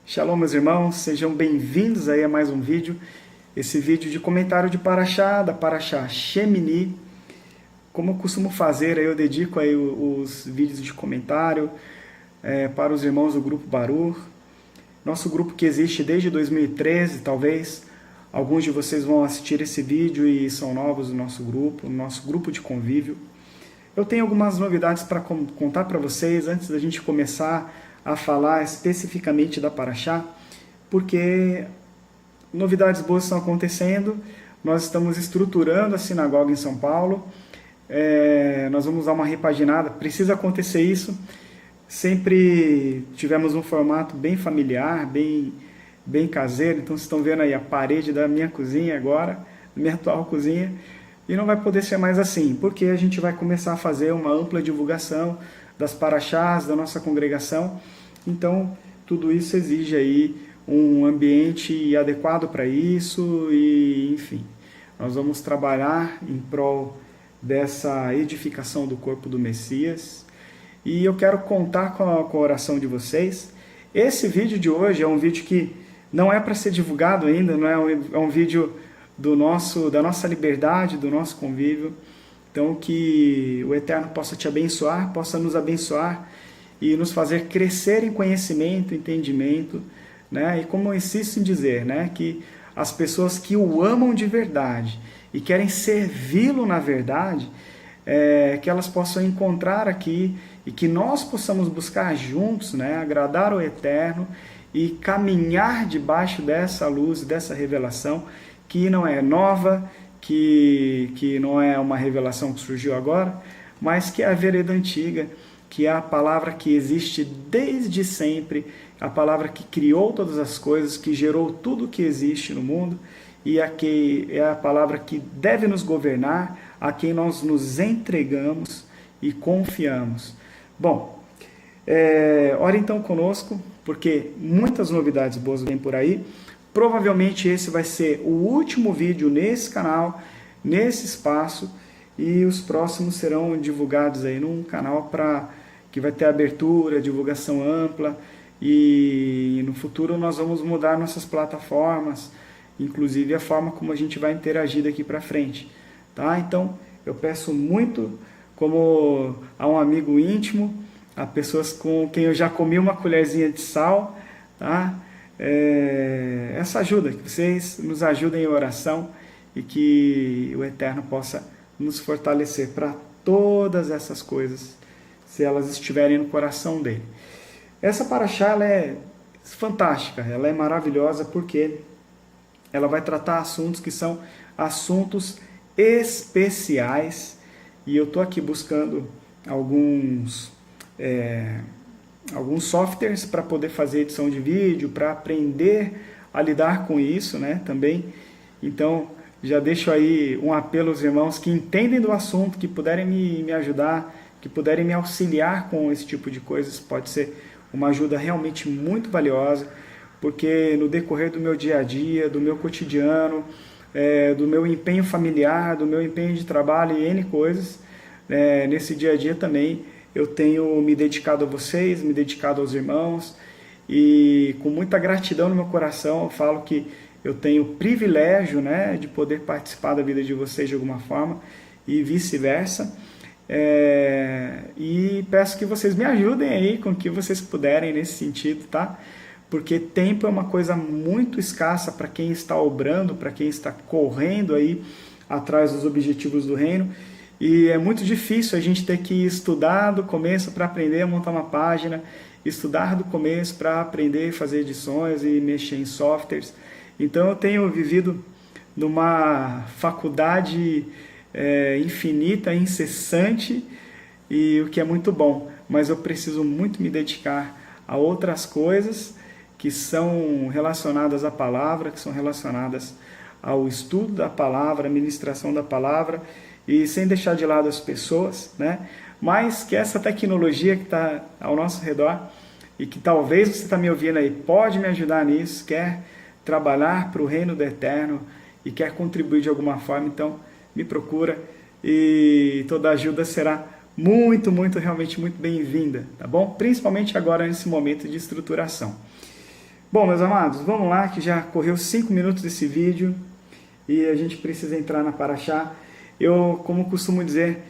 Shalom, meus irmãos, sejam bem-vindos aí a mais um vídeo. Esse vídeo de comentário de Parashá, da Parashá Shemini. Como eu costumo fazer, eu dedico aí os vídeos de comentário para os irmãos do Grupo Baruch. Nosso grupo que existe desde 2013, talvez alguns de vocês vão assistir esse vídeo e são novos no nosso grupo de convívio. Eu tenho algumas novidades para contar para vocês antes da gente começar a falar especificamente da Parashá, porque novidades boas estão acontecendo. Nós estamos estruturando a sinagoga em São Paulo, nós vamos dar uma repaginada, precisa acontecer isso. Sempre tivemos um formato bem familiar, bem caseiro, então vocês estão vendo aí a parede da minha cozinha agora, minha atual cozinha, e não vai poder ser mais assim, porque a gente vai começar a fazer uma ampla divulgação das paraxás, da nossa congregação. Então, tudo isso exige aí um ambiente adequado para isso e, enfim, nós vamos trabalhar em prol dessa edificação do corpo do Messias. E eu quero contar com a oração de vocês. Esse vídeo de hoje é um vídeo que não é para ser divulgado ainda, não é um vídeo da nossa liberdade, do nosso convívio. Então, que o Eterno possa te abençoar, possa nos abençoar e nos fazer crescer em conhecimento, entendimento, né? E como eu insisto em dizer, né? Que as pessoas que o amam de verdade e querem servi-lo na verdade, que elas possam encontrar aqui e que nós possamos buscar juntos, né? Agradar o Eterno e caminhar debaixo dessa luz, dessa revelação que não é nova, que não é uma revelação que surgiu agora, mas que é a vereda antiga, que é a palavra que existe desde sempre, a palavra que criou todas as coisas, que gerou tudo que existe no mundo, e é a palavra que deve nos governar, a quem nós nos entregamos e confiamos. Bom, ore então conosco, porque muitas novidades boas vêm por aí. Provavelmente esse vai ser o último vídeo nesse canal, nesse espaço, e os próximos serão divulgados aí num canal que vai ter abertura, divulgação ampla, e no futuro nós vamos mudar nossas plataformas, inclusive a forma como a gente vai interagir daqui para frente, tá? Então eu peço muito, como a um amigo íntimo, a pessoas com quem eu já comi uma colherzinha de sal, tá? Essa ajuda, que vocês nos ajudem em oração e que o Eterno possa nos fortalecer para todas essas coisas, se elas estiverem no coração dele. Essa paraxá, ela é fantástica, ela é maravilhosa porque ela vai tratar assuntos que são assuntos especiais, e eu estou aqui buscando alguns softwares para poder fazer edição de vídeo, para aprender a lidar com isso, né, também. Então, já deixo aí um apelo aos irmãos que entendem do assunto, que puderem me ajudar, que puderem me auxiliar com esse tipo de coisas, pode ser uma ajuda realmente muito valiosa, porque no decorrer do meu dia a dia, do meu cotidiano, do meu empenho familiar, do meu empenho de trabalho e N coisas, nesse dia a dia também, eu tenho me dedicado a vocês, me dedicado aos irmãos, e com muita gratidão no meu coração eu falo que eu tenho o privilégio, né, de poder participar da vida de vocês de alguma forma, e vice-versa. E peço que vocês me ajudem aí com o que vocês puderem nesse sentido, tá? Porque tempo é uma coisa muito escassa para quem está obrando, para quem está correndo aí atrás dos objetivos do reino. E é muito difícil a gente ter que estudar do começo para aprender a montar uma página, estudar do começo para aprender a fazer edições e mexer em softwares. Então eu tenho vivido numa faculdade infinita, incessante, e o que é muito bom, mas eu preciso muito me dedicar a outras coisas que são relacionadas à palavra, que são relacionadas ao estudo da palavra, à ministração da palavra, e sem deixar de lado as pessoas, né? Mas que essa tecnologia que está ao nosso redor, e que talvez você está me ouvindo aí, pode me ajudar nisso, quer trabalhar para o reino do Eterno e quer contribuir de alguma forma, então me procura, e toda ajuda será muito, realmente muito bem-vinda, tá bom? Principalmente agora nesse momento de estruturação. Bom, meus amados, vamos lá, que já correu 5 minutos desse vídeo e a gente precisa entrar na Paraxá. Eu, como costumo dizer,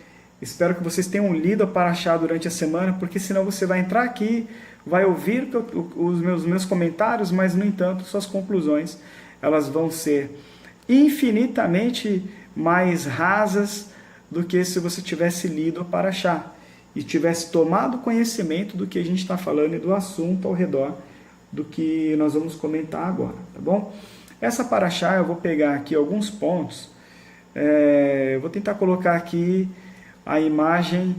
espero que vocês tenham lido a Paraxá durante a semana, porque senão você vai entrar aqui, vai ouvir os meus comentários, mas, no entanto, suas conclusões elas vão ser infinitamente mais rasas do que se você tivesse lido a Paraxá e tivesse tomado conhecimento do que a gente está falando e do assunto ao redor do que nós vamos comentar agora, tá bom? Essa Paraxá, eu vou pegar aqui alguns pontos, eu vou tentar colocar aqui a imagem,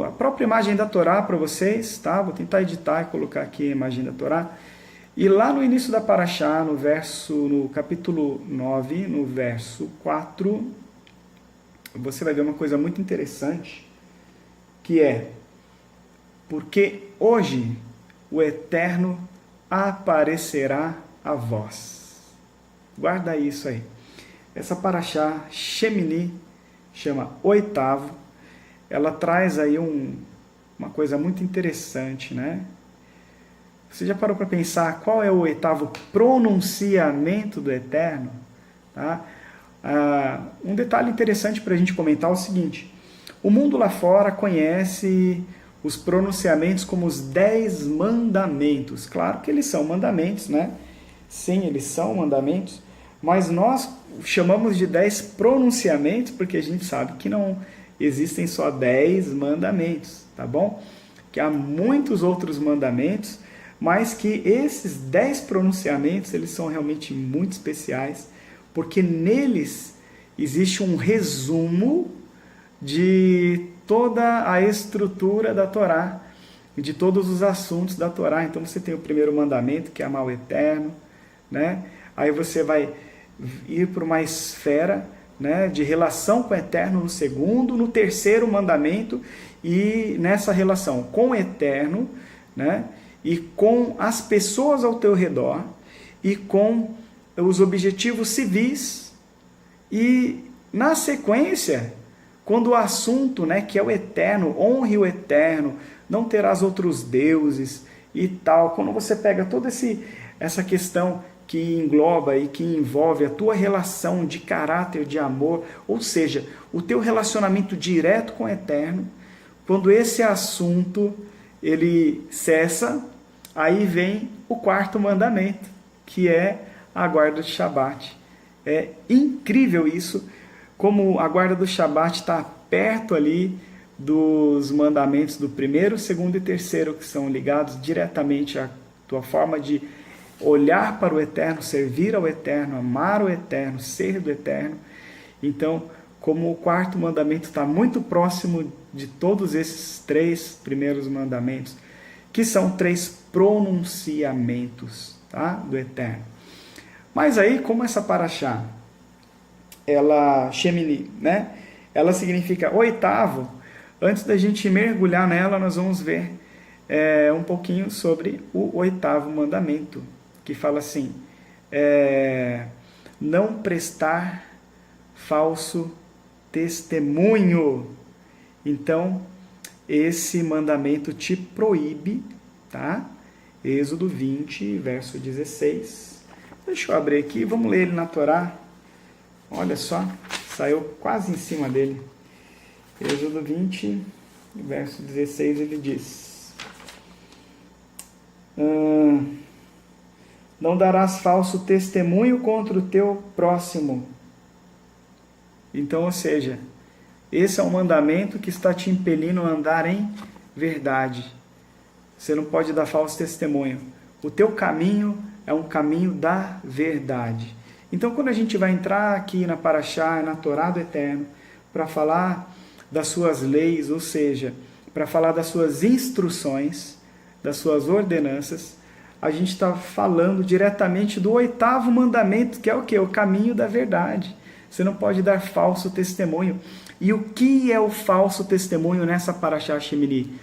a própria imagem da Torá para vocês, tá? Vou tentar editar e colocar aqui a imagem da Torá. E lá no início da Paraxá, no capítulo 9, no verso 4, você vai ver uma coisa muito interessante, que é: porque hoje o Eterno aparecerá a vós. Guarda isso aí. Essa Paraxá, Shemini, chama oitavo. Ela traz aí uma coisa muito interessante, né? Você já parou para pensar qual é o oitavo pronunciamento do Eterno? Tá? Um detalhe interessante para a gente comentar é o seguinte: o mundo lá fora conhece os pronunciamentos como os 10 mandamentos. Claro que eles são mandamentos, né? Sim, eles são mandamentos, mas nós chamamos de 10 pronunciamentos porque a gente sabe que não existem só 10 mandamentos, tá bom? Que há muitos outros mandamentos, mas que esses 10 pronunciamentos, eles são realmente muito especiais, porque neles existe um resumo de toda a estrutura da Torá, de todos os assuntos da Torá. Então você tem o primeiro mandamento, que é amar o Eterno, né? Aí você vai ir para uma esfera, né, de relação com o Eterno no segundo, no terceiro mandamento, e nessa relação com o Eterno, né, e com as pessoas ao teu redor, e com os objetivos civis, e na sequência, quando o assunto, né, que é o Eterno, honre o Eterno, não terás outros deuses e tal, quando você pega toda essa questão que engloba e que envolve a tua relação de caráter, de amor, ou seja, o teu relacionamento direto com o Eterno, quando esse assunto ele cessa, aí vem o quarto mandamento, que é a guarda do Shabat. É incrível isso, como a guarda do Shabat está perto ali dos mandamentos do primeiro, segundo e terceiro, que são ligados diretamente à tua forma de olhar para o Eterno, servir ao Eterno, amar o Eterno, ser do Eterno. Então, como o quarto mandamento está muito próximo de todos esses 3 primeiros mandamentos, que são 3 pronunciamentos, tá, do Eterno. Mas aí, como essa Paraxá, ela, Shemini, né, ela significa oitavo, antes da gente mergulhar nela, nós vamos ver um pouquinho sobre o oitavo mandamento, que fala assim: não prestar falso testemunho. Então, esse mandamento te proíbe, tá? Êxodo 20, verso 16. Deixa eu abrir aqui, vamos ler ele na Torá. Olha só, saiu quase em cima dele. Êxodo 20, verso 16, ele diz: não darás falso testemunho contra o teu próximo. Então, ou seja, esse é um mandamento que está te impelindo a andar em verdade. Você não pode dar falso testemunho. O teu caminho é um caminho da verdade. Então, quando a gente vai entrar aqui na Paraxá, na Torá do Eterno, para falar das suas leis, ou seja, para falar das suas instruções, das suas ordenanças, a gente está falando diretamente do oitavo mandamento, que é o quê? O caminho da verdade. Você não pode dar falso testemunho. E o que é o falso testemunho nessa Paraxá Shemini?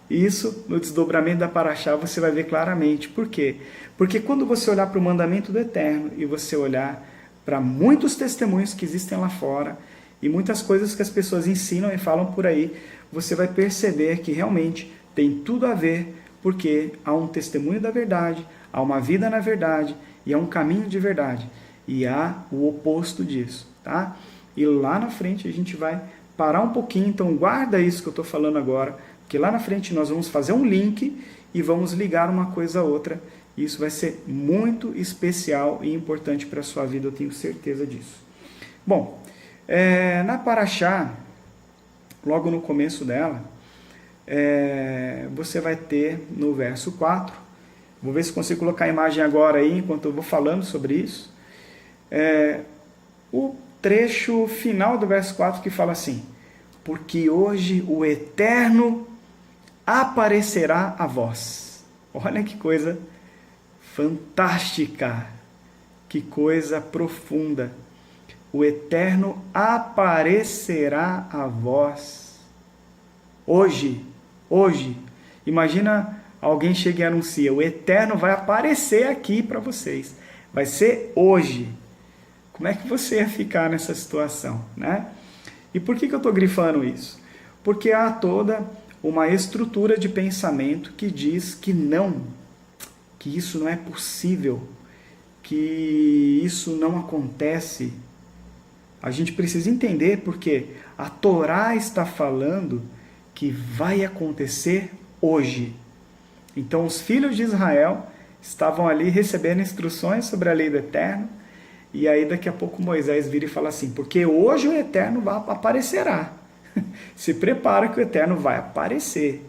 Isso, no desdobramento da Paraxá, você vai ver claramente. Por quê? Porque quando você olhar para o mandamento do Eterno e você olhar para muitos testemunhos que existem lá fora e muitas coisas que as pessoas ensinam e falam por aí, você vai perceber que realmente tem tudo a ver porque há um testemunho da verdade, há uma vida na verdade e há um caminho de verdade. E há o oposto disso, tá? E lá na frente a gente vai parar um pouquinho, então guarda isso que eu estou falando agora, porque lá na frente nós vamos fazer um link e vamos ligar uma coisa a outra. E isso vai ser muito especial e importante para a sua vida, eu tenho certeza disso. Bom, na Paraxá, logo no começo dela, você vai ter no verso 4, vou ver se consigo colocar a imagem agora aí, enquanto eu vou falando sobre isso, o trecho final do verso 4 que fala assim: porque hoje o Eterno aparecerá a vós. Olha que coisa fantástica, que coisa profunda. O Eterno aparecerá a vós. Hoje. Imagina alguém chega e anuncia: o Eterno vai aparecer aqui para vocês. Vai ser hoje. Como é que você ia ficar nessa situação, né? E por que eu estou grifando isso? Porque há toda uma estrutura de pensamento que diz que não, que isso não é possível, que isso não acontece. A gente precisa entender porque a Torá está falando que vai acontecer hoje. Então os filhos de Israel estavam ali recebendo instruções sobre a lei do Eterno, e aí daqui a pouco Moisés vira e fala assim: porque hoje o Eterno aparecerá. Se prepara que o Eterno vai aparecer.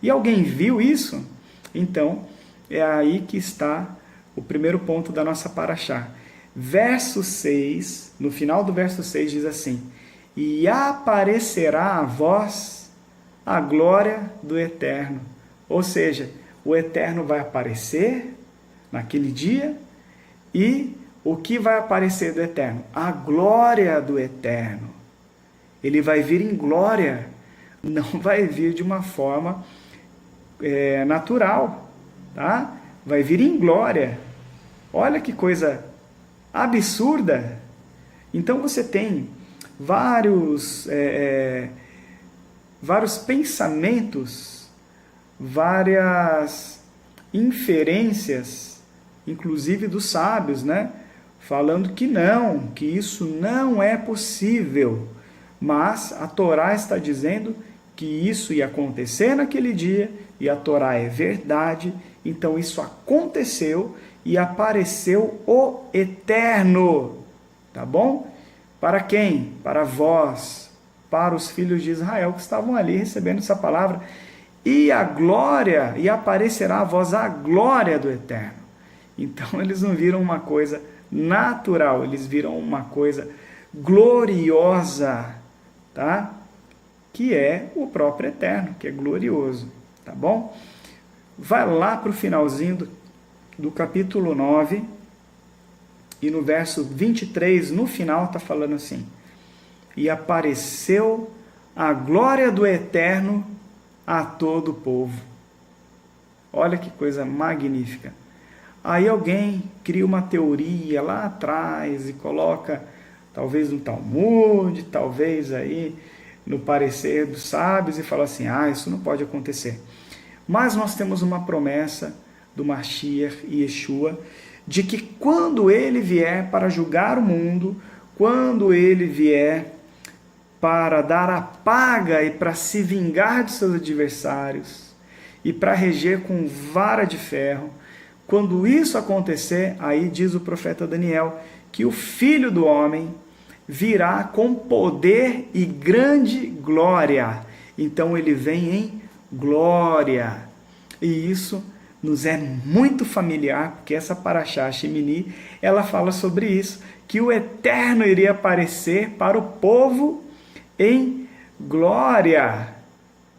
E alguém viu isso? Então é aí que está o primeiro ponto da nossa paraxá. Verso 6, no final do verso 6 diz assim: e aparecerá a vós a glória do Eterno. Ou seja, o Eterno vai aparecer naquele dia, e o que vai aparecer do Eterno? A glória do Eterno. Ele vai vir em glória, não vai vir de uma forma natural, tá? Vai vir em glória. Olha que coisa absurda. Então você tem vários pensamentos, várias inferências, inclusive dos sábios, né? Falando que não, que isso não é possível. Mas a Torá está dizendo que isso ia acontecer naquele dia, e a Torá é verdade, então isso aconteceu e apareceu o Eterno, tá bom? Para quem? Para vós, para os filhos de Israel que estavam ali recebendo essa palavra. E a glória, e aparecerá a vós a glória do Eterno. Então eles não viram uma coisa natural, eles viram uma coisa gloriosa, tá? Que é o próprio Eterno, que é glorioso, tá bom? Vai lá para o finalzinho do capítulo 9, e no verso 23, no final, está falando assim: e apareceu a glória do Eterno a todo o povo. Olha que coisa magnífica. Aí alguém cria uma teoria lá atrás e coloca, talvez no Talmud, talvez aí no parecer dos sábios, e fala assim: isso não pode acontecer. Mas nós temos uma promessa do Mashiach e Yeshua, de que quando ele vier para julgar o mundo, quando ele vier para dar a paga e para se vingar de seus adversários, e para reger com vara de ferro, quando isso acontecer, aí diz o profeta Daniel, que o Filho do Homem virá com poder e grande glória. Então ele vem em glória. E isso nos é muito familiar, porque essa paraxá Shemini, ela fala sobre isso, que o Eterno iria aparecer para o povo em glória.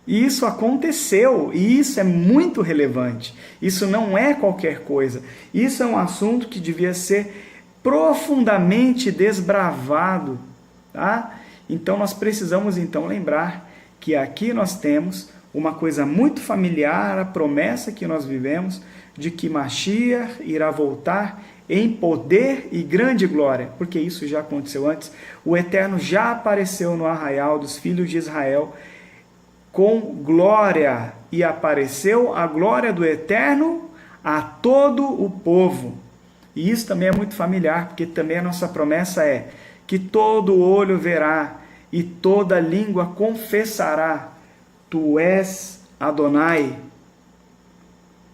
E isso aconteceu, e isso é muito relevante. Isso não é qualquer coisa. Isso é um assunto que devia ser profundamente desbravado, tá? Então nós precisamos lembrar que aqui nós temos uma coisa muito familiar, a promessa que nós vivemos de que Mashiach irá voltar em poder e grande glória, porque isso já aconteceu antes. O Eterno já apareceu no arraial dos filhos de Israel com glória, e apareceu a glória do Eterno a todo o povo. E isso também é muito familiar, porque também a nossa promessa é que todo olho verá e toda língua confessará: Tu és Adonai.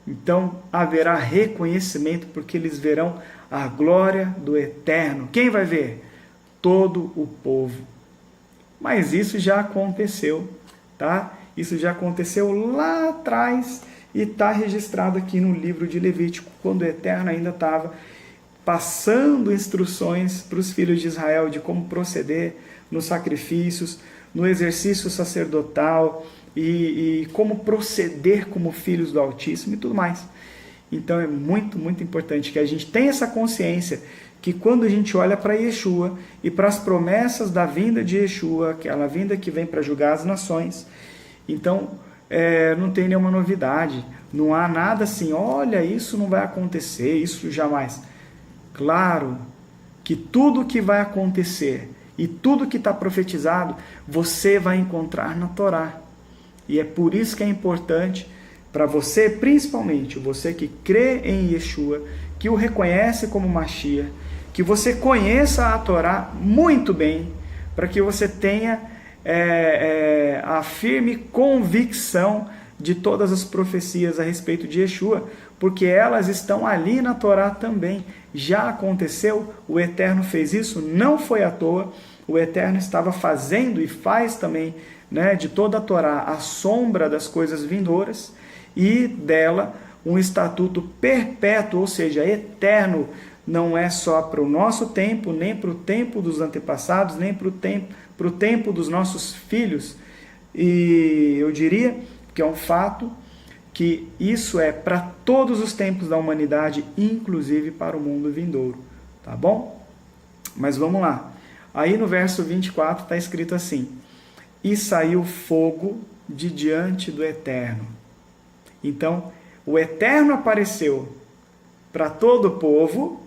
Então haverá reconhecimento, porque eles verão a glória do Eterno. Quem vai ver? Todo o povo. Mas isso já aconteceu, tá? Isso já aconteceu lá atrás e está registrado aqui no livro de Levítico, quando o Eterno ainda estava passando instruções para os filhos de Israel de como proceder nos sacrifícios, no exercício sacerdotal e como proceder como filhos do Altíssimo e tudo mais. Então é muito, muito importante que a gente tenha essa consciência que quando a gente olha para Yeshua e para as promessas da vinda de Yeshua, aquela vinda que vem para julgar as nações, então não tem nenhuma novidade, não há nada assim, olha, isso não vai acontecer, isso jamais. Claro que tudo que vai acontecer e tudo que está profetizado, você vai encontrar na Torá. E é por isso que é importante para você, principalmente você que crê em Yeshua, que o reconhece como Mashiach, que você conheça a Torá muito bem, para que você tenha a firme convicção de todas as profecias a respeito de Yeshua, porque elas estão ali na Torá também. Já aconteceu, o Eterno fez isso, não foi à toa, o Eterno estava fazendo e faz também, de toda a Torá a sombra das coisas vindouras, e dela um estatuto perpétuo, ou seja, eterno, não é só para o nosso tempo, nem para o tempo dos antepassados, nem para o tempo dos nossos filhos. E eu diria que é um fato que isso é para todos os tempos da humanidade, inclusive para o mundo vindouro, tá bom? Mas vamos lá. Aí no verso 24 está escrito assim: e saiu fogo de diante do Eterno. Então, o Eterno apareceu para todo o povo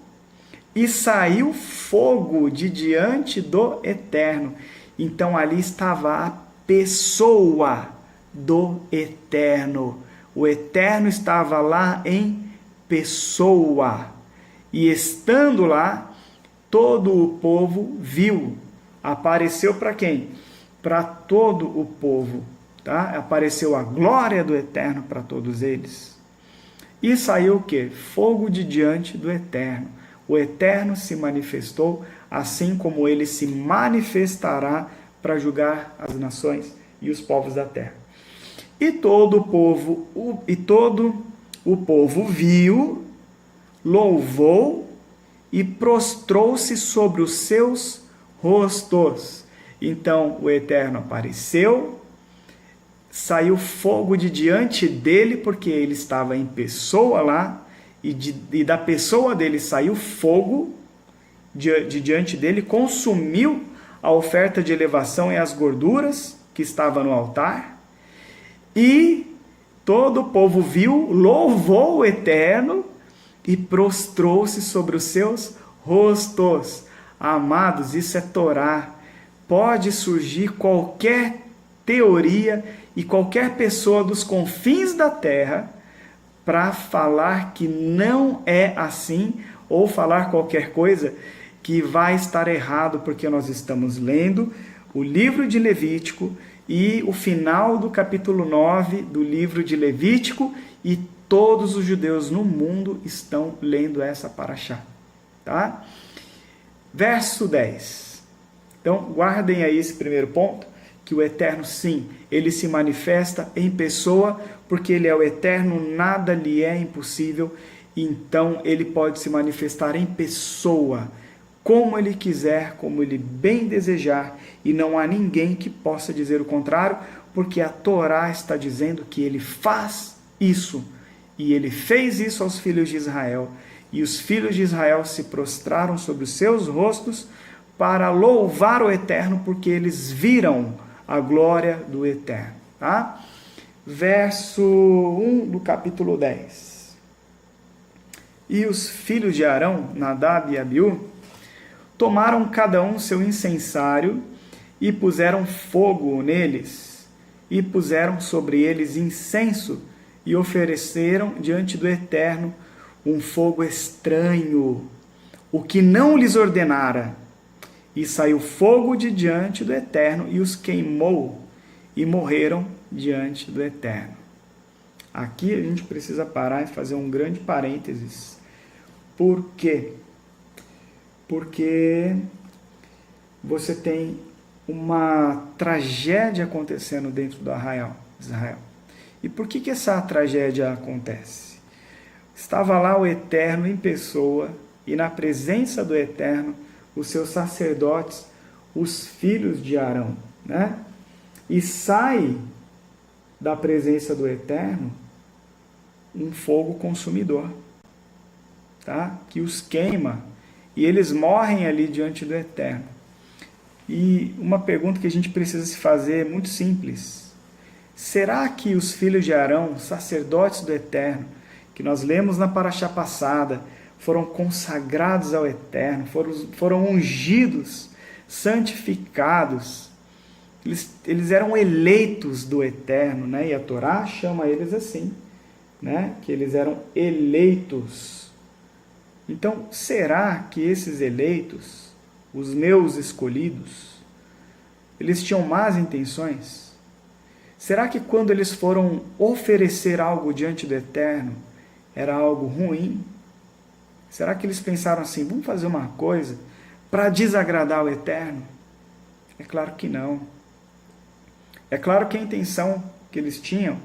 e saiu fogo de diante do Eterno. Então, ali estava a pessoa do Eterno. O Eterno estava lá em pessoa. E estando lá, todo o povo viu. Apareceu para quem? Para todo o povo. Tá? Apareceu a glória do Eterno para todos eles. E saiu o quê? Fogo de diante do Eterno. O Eterno se manifestou, assim como ele se manifestará para julgar as nações e os povos da terra. E todo o povo viu, louvou e prostrou-se sobre os seus rostos. Então o Eterno apareceu, saiu fogo de diante dele, porque ele estava em pessoa lá, e da pessoa dele saiu fogo de diante dele, consumiu a oferta de elevação e as gorduras que estava no altar, e todo o povo viu, louvou o Eterno e prostrou-se sobre os seus rostos. Amados, isso é Torá. Pode surgir qualquer teoria e qualquer pessoa dos confins da terra para falar que não é assim, ou falar qualquer coisa que vai estar errado, porque nós estamos lendo o livro de Levítico e o final do capítulo 9 do livro de Levítico, e todos os judeus no mundo estão lendo essa paraxá, tá? Verso 10. Então, guardem aí esse primeiro ponto, que o Eterno, sim, ele se manifesta em pessoa, porque ele é o Eterno, nada lhe é impossível, então ele pode se manifestar em pessoa, como ele quiser, como ele bem desejar, e não há ninguém que possa dizer o contrário, porque a Torá está dizendo que ele faz isso, e ele fez isso aos filhos de Israel, e os filhos de Israel se prostraram sobre os seus rostos para louvar o Eterno, porque eles viram a glória do Eterno. Tá? Verso 1 do capítulo 10. E os filhos de Arão, Nadab e Abiú, tomaram cada um seu incensário e puseram fogo neles, e puseram sobre eles incenso e ofereceram diante do Eterno um fogo estranho, o que não lhes ordenara. E saiu fogo de diante do Eterno e os queimou, e morreram diante do Eterno. Aqui a gente precisa parar e fazer um grande parênteses. Por quê? Porque você tem uma tragédia acontecendo dentro do arraial de Israel. E por que essa tragédia acontece? Estava lá o Eterno em pessoa, e na presença do Eterno, os seus sacerdotes, os filhos de Arão, né? E sai da presença do Eterno um fogo consumidor, tá? Que os queima, e eles morrem ali diante do Eterno. E uma pergunta que a gente precisa se fazer é muito simples. Será que os filhos de Arão, sacerdotes do Eterno, que nós lemos na paraxá passada, foram consagrados ao Eterno, foram ungidos, santificados, eles eram eleitos do Eterno, né? E a Torá chama eles assim, né? Que eles eram eleitos. Então, será que esses eleitos, os meus escolhidos, eles tinham más intenções? Será que quando eles foram oferecer algo diante do Eterno, era algo ruim? Será que eles pensaram assim, vamos fazer uma coisa para desagradar o Eterno? É claro que não. É claro que a intenção que eles tinham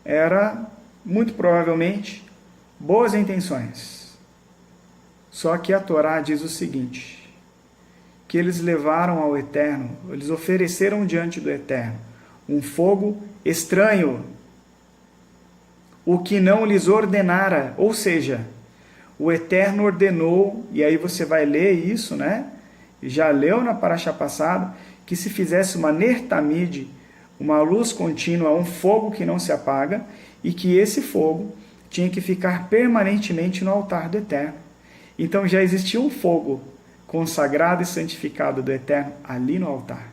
era, muito provavelmente, boas intenções. Só que a Torá diz o seguinte, que eles levaram ao Eterno, eles ofereceram diante do Eterno um fogo estranho, o que não lhes ordenara, ou seja, o Eterno ordenou, e aí você vai ler isso, né? Já leu na paraxá passada, que se fizesse uma ner tamid, uma luz contínua, um fogo que não se apaga, e que esse fogo tinha que ficar permanentemente no altar do Eterno. Então já existia um fogo consagrado e santificado do Eterno ali no altar.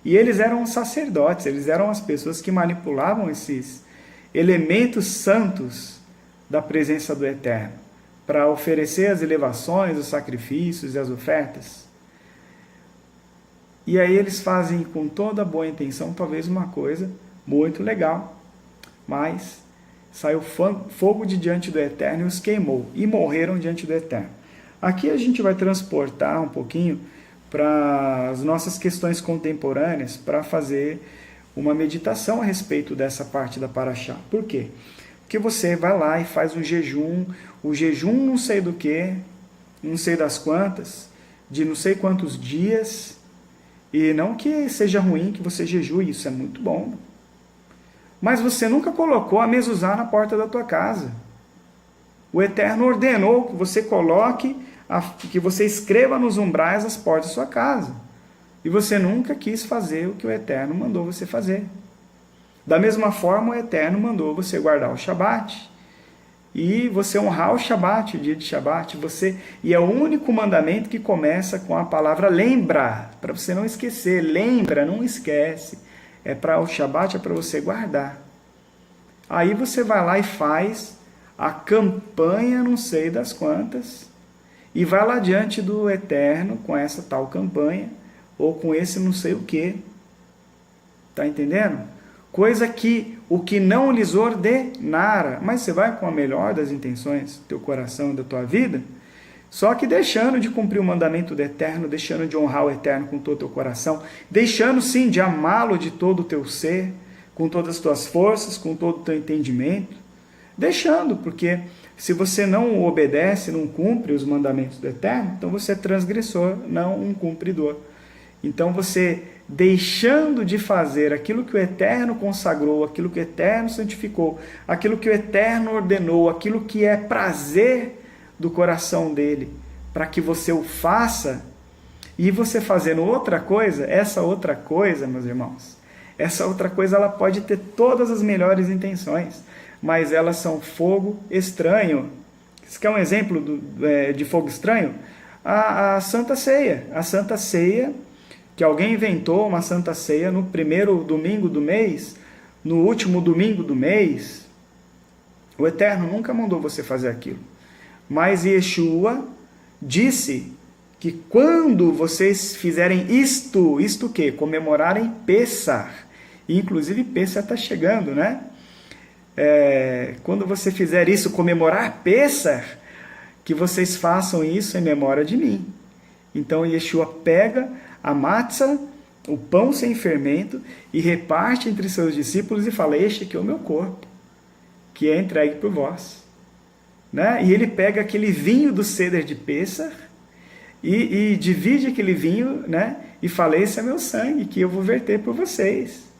E eles eram os sacerdotes, eles eram as pessoas que manipulavam esses elementos santos da presença do Eterno, para oferecer as elevações, os sacrifícios e as ofertas. E aí eles fazem com toda boa intenção, talvez uma coisa muito legal, mas saiu fogo de diante do Eterno e os queimou, e morreram diante do Eterno. Aqui a gente vai transportar um pouquinho para as nossas questões contemporâneas, para fazer uma meditação a respeito dessa parte da paraxá. Por quê? Porque você vai lá e faz um jejum, o jejum não sei do que, não sei das quantas, de não sei quantos dias, e não que seja ruim que você jejue, isso é muito bom, mas você nunca colocou a mezuzá na porta da tua casa. O Eterno ordenou que você coloque, que você escreva nos umbrais as portas da sua casa, e você nunca quis fazer o que o Eterno mandou você fazer. Da mesma forma, o Eterno mandou você guardar o Shabat, e você honrar o Shabat, o dia de Shabat, e é o único mandamento que começa com a palavra lembra, para você não esquecer, lembra, não esquece, o Shabat é para você guardar. Aí você vai lá e faz a campanha não sei das quantas, e vai lá diante do Eterno com essa tal campanha, ou com esse não sei o que, tá entendendo? Coisa que o que não lhes ordenara, mas você vai com a melhor das intenções do teu coração e da tua vida, só que deixando de cumprir o mandamento do Eterno, deixando de honrar o Eterno com todo o teu coração, deixando sim de amá-lo de todo o teu ser, com todas as tuas forças, com todo o teu entendimento, deixando, porque se você não obedece, não cumpre os mandamentos do Eterno, então você é transgressor, não um cumpridor. Então você deixando de fazer aquilo que o Eterno consagrou, aquilo que o Eterno santificou, aquilo que o Eterno ordenou, aquilo que é prazer do coração dele, para que você o faça, e você fazendo outra coisa, essa outra coisa, meus irmãos, essa outra coisa ela pode ter todas as melhores intenções, mas elas são fogo estranho. Você quer um exemplo de fogo estranho? A Santa Ceia. A Santa Ceia que alguém inventou uma Santa Ceia no primeiro domingo do mês, no último domingo do mês. O Eterno nunca mandou você fazer aquilo. Mas Yeshua disse que quando vocês fizerem isto o quê? Comemorarem Pessah. Inclusive Pessah está chegando, né? Quando você fizer isso, comemorar Pessah, que vocês façam isso em memória de mim. Então Yeshua pega a matzah, o pão sem fermento, e reparte entre seus discípulos e fala: este aqui é o meu corpo, que é entregue por vós. Né? E ele pega aquele vinho do Seder de Pessah e divide aquele vinho, né? E fala: esse é meu sangue, que eu vou verter por vocês.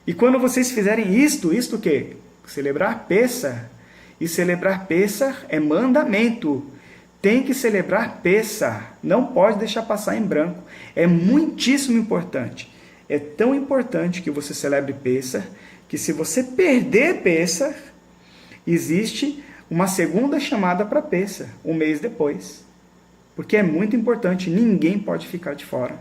E quando vocês fizerem isto o quê? Celebrar Pessah. E celebrar Pessah é mandamento. Tem que celebrar Pessah. Não pode deixar passar em branco. É muitíssimo importante. É tão importante que você celebre Pessah, que se você perder Pessah, existe uma segunda chamada para Pessah, um mês depois. Porque é muito importante, ninguém pode ficar de fora.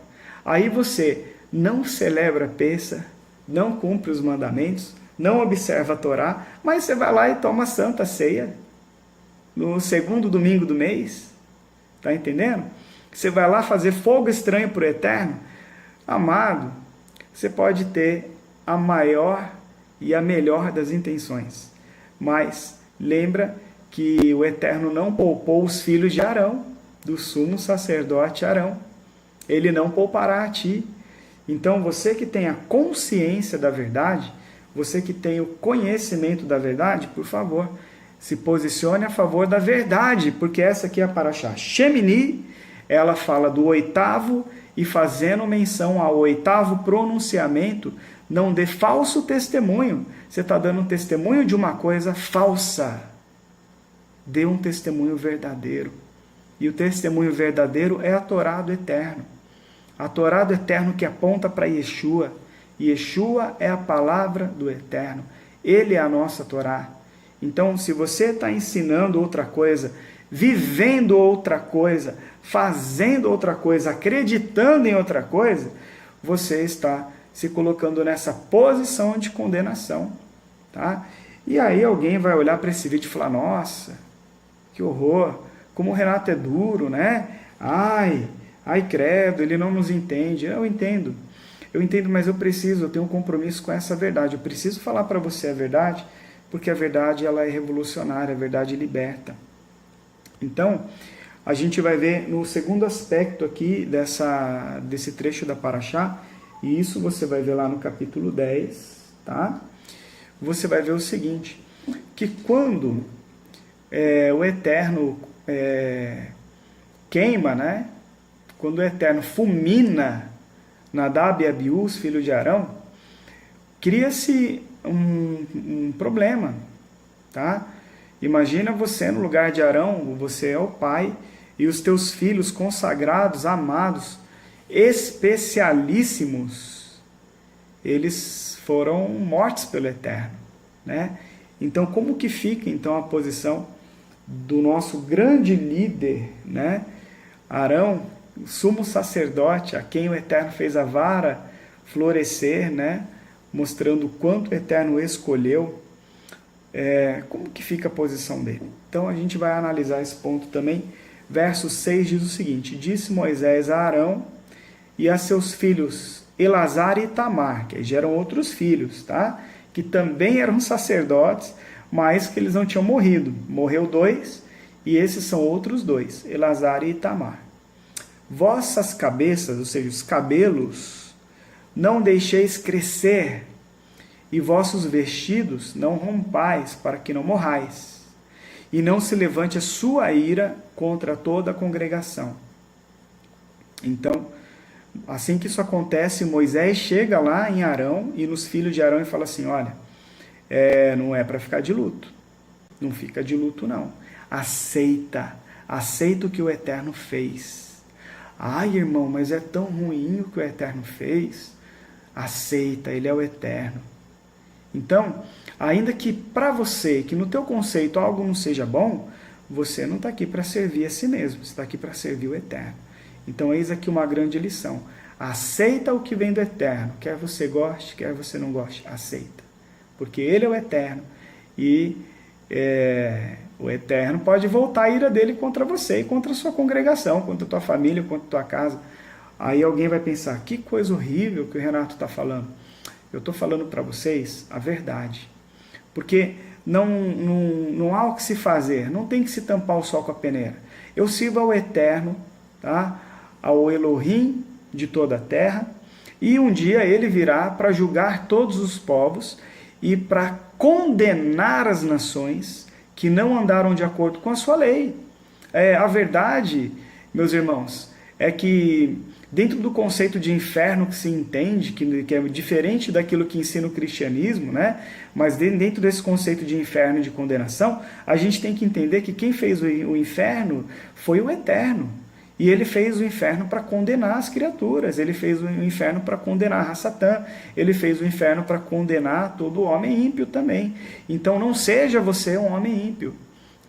Aí você não celebra Pessah, não cumpre os mandamentos, não observa a Torá, mas você vai lá e toma a Santa Ceia no segundo domingo do mês. Está entendendo? Você vai lá fazer fogo estranho para o Eterno. Amado, você pode ter a maior e a melhor das intenções, mas lembra que o Eterno não poupou os filhos de Arão, do sumo sacerdote Arão. Ele não poupará a ti. Então você que tem a consciência da verdade, você que tem o conhecimento da verdade, por favor, se posicione a favor da verdade, porque essa aqui é a Parashá Shemini, ela fala do oitavo, e fazendo menção ao oitavo pronunciamento, não dê falso testemunho. Você está dando um testemunho de uma coisa falsa. Dê um testemunho verdadeiro. E o testemunho verdadeiro é a Torá do Eterno. A Torá do Eterno que aponta para Yeshua. Yeshua é a palavra do Eterno. Ele é a nossa Torá. Então, se você está ensinando outra coisa, vivendo outra coisa, fazendo outra coisa, acreditando em outra coisa, você está se colocando nessa posição de condenação. Tá? E aí alguém vai olhar para esse vídeo e falar: nossa, que horror, como o Renato é duro, né? Ai, credo, ele não nos entende. Eu entendo, mas eu tenho um compromisso com essa verdade. Eu preciso falar para você a verdade, porque a verdade ela é revolucionária, a verdade liberta. Então, a gente vai ver no segundo aspecto aqui desse trecho da Parashá, e isso você vai ver lá no capítulo 10, tá? Você vai ver o seguinte, que quando o Eterno queima, né? Quando o Eterno fulmina Nadab e Abiú, os filhos de Arão, cria-se um problema, tá? Imagina você no lugar de Arão, você é o pai, e os teus filhos consagrados, amados, especialíssimos, eles foram mortos pelo Eterno, né? Então, como que fica então a posição do nosso grande líder, né? Arão, o sumo sacerdote, a quem o Eterno fez a vara florescer, né? Mostrando o quanto o Eterno escolheu. Como que fica a posição dele? Então a gente vai analisar esse ponto também. Verso 6 diz o seguinte: disse Moisés a Arão e a seus filhos Elazar e Itamar, que geram outros filhos, tá? Que também eram sacerdotes, mas que eles não tinham morrido. Morreu 2, e esses são outros 2, Elazar e Itamar. Vossas cabeças, ou seja, os cabelos, não deixeis crescer, e vossos vestidos não rompais, para que não morrais, e não se levante a sua ira contra toda a congregação. Então, assim que isso acontece, Moisés chega lá em Arão e nos filhos de Arão e fala assim: olha, não é para ficar de luto, não fica de luto não, aceita o que o Eterno fez. Ai, irmão, mas é tão ruim o que o Eterno fez. Aceita, ele é o Eterno. Então, ainda que para você, que no teu conceito algo não seja bom, você não está aqui para servir a si mesmo, você está aqui para servir o Eterno. Então, eis aqui uma grande lição. Aceita o que vem do Eterno, quer você goste, quer você não goste, aceita. Porque Ele é o Eterno e o Eterno pode voltar a ira dele contra você e contra a sua congregação, contra a tua família, contra a tua casa. Aí alguém vai pensar, que coisa horrível que o Renato está falando. Eu estou falando para vocês a verdade. Porque não há o que se fazer, não tem que se tampar o sol com a peneira. Eu sirvo ao Eterno, tá? Ao Elohim de toda a terra, e um dia ele virá para julgar todos os povos e para condenar as nações que não andaram de acordo com a sua lei. A verdade, meus irmãos, é que dentro do conceito de inferno que se entende, que é diferente daquilo que ensina o cristianismo, né? Mas dentro desse conceito de inferno e de condenação, a gente tem que entender que quem fez o inferno foi o Eterno. E ele fez o inferno para condenar as criaturas, ele fez o inferno para condenar a raça Satã, ele fez o inferno para condenar todo homem ímpio também. Então não seja você um homem ímpio,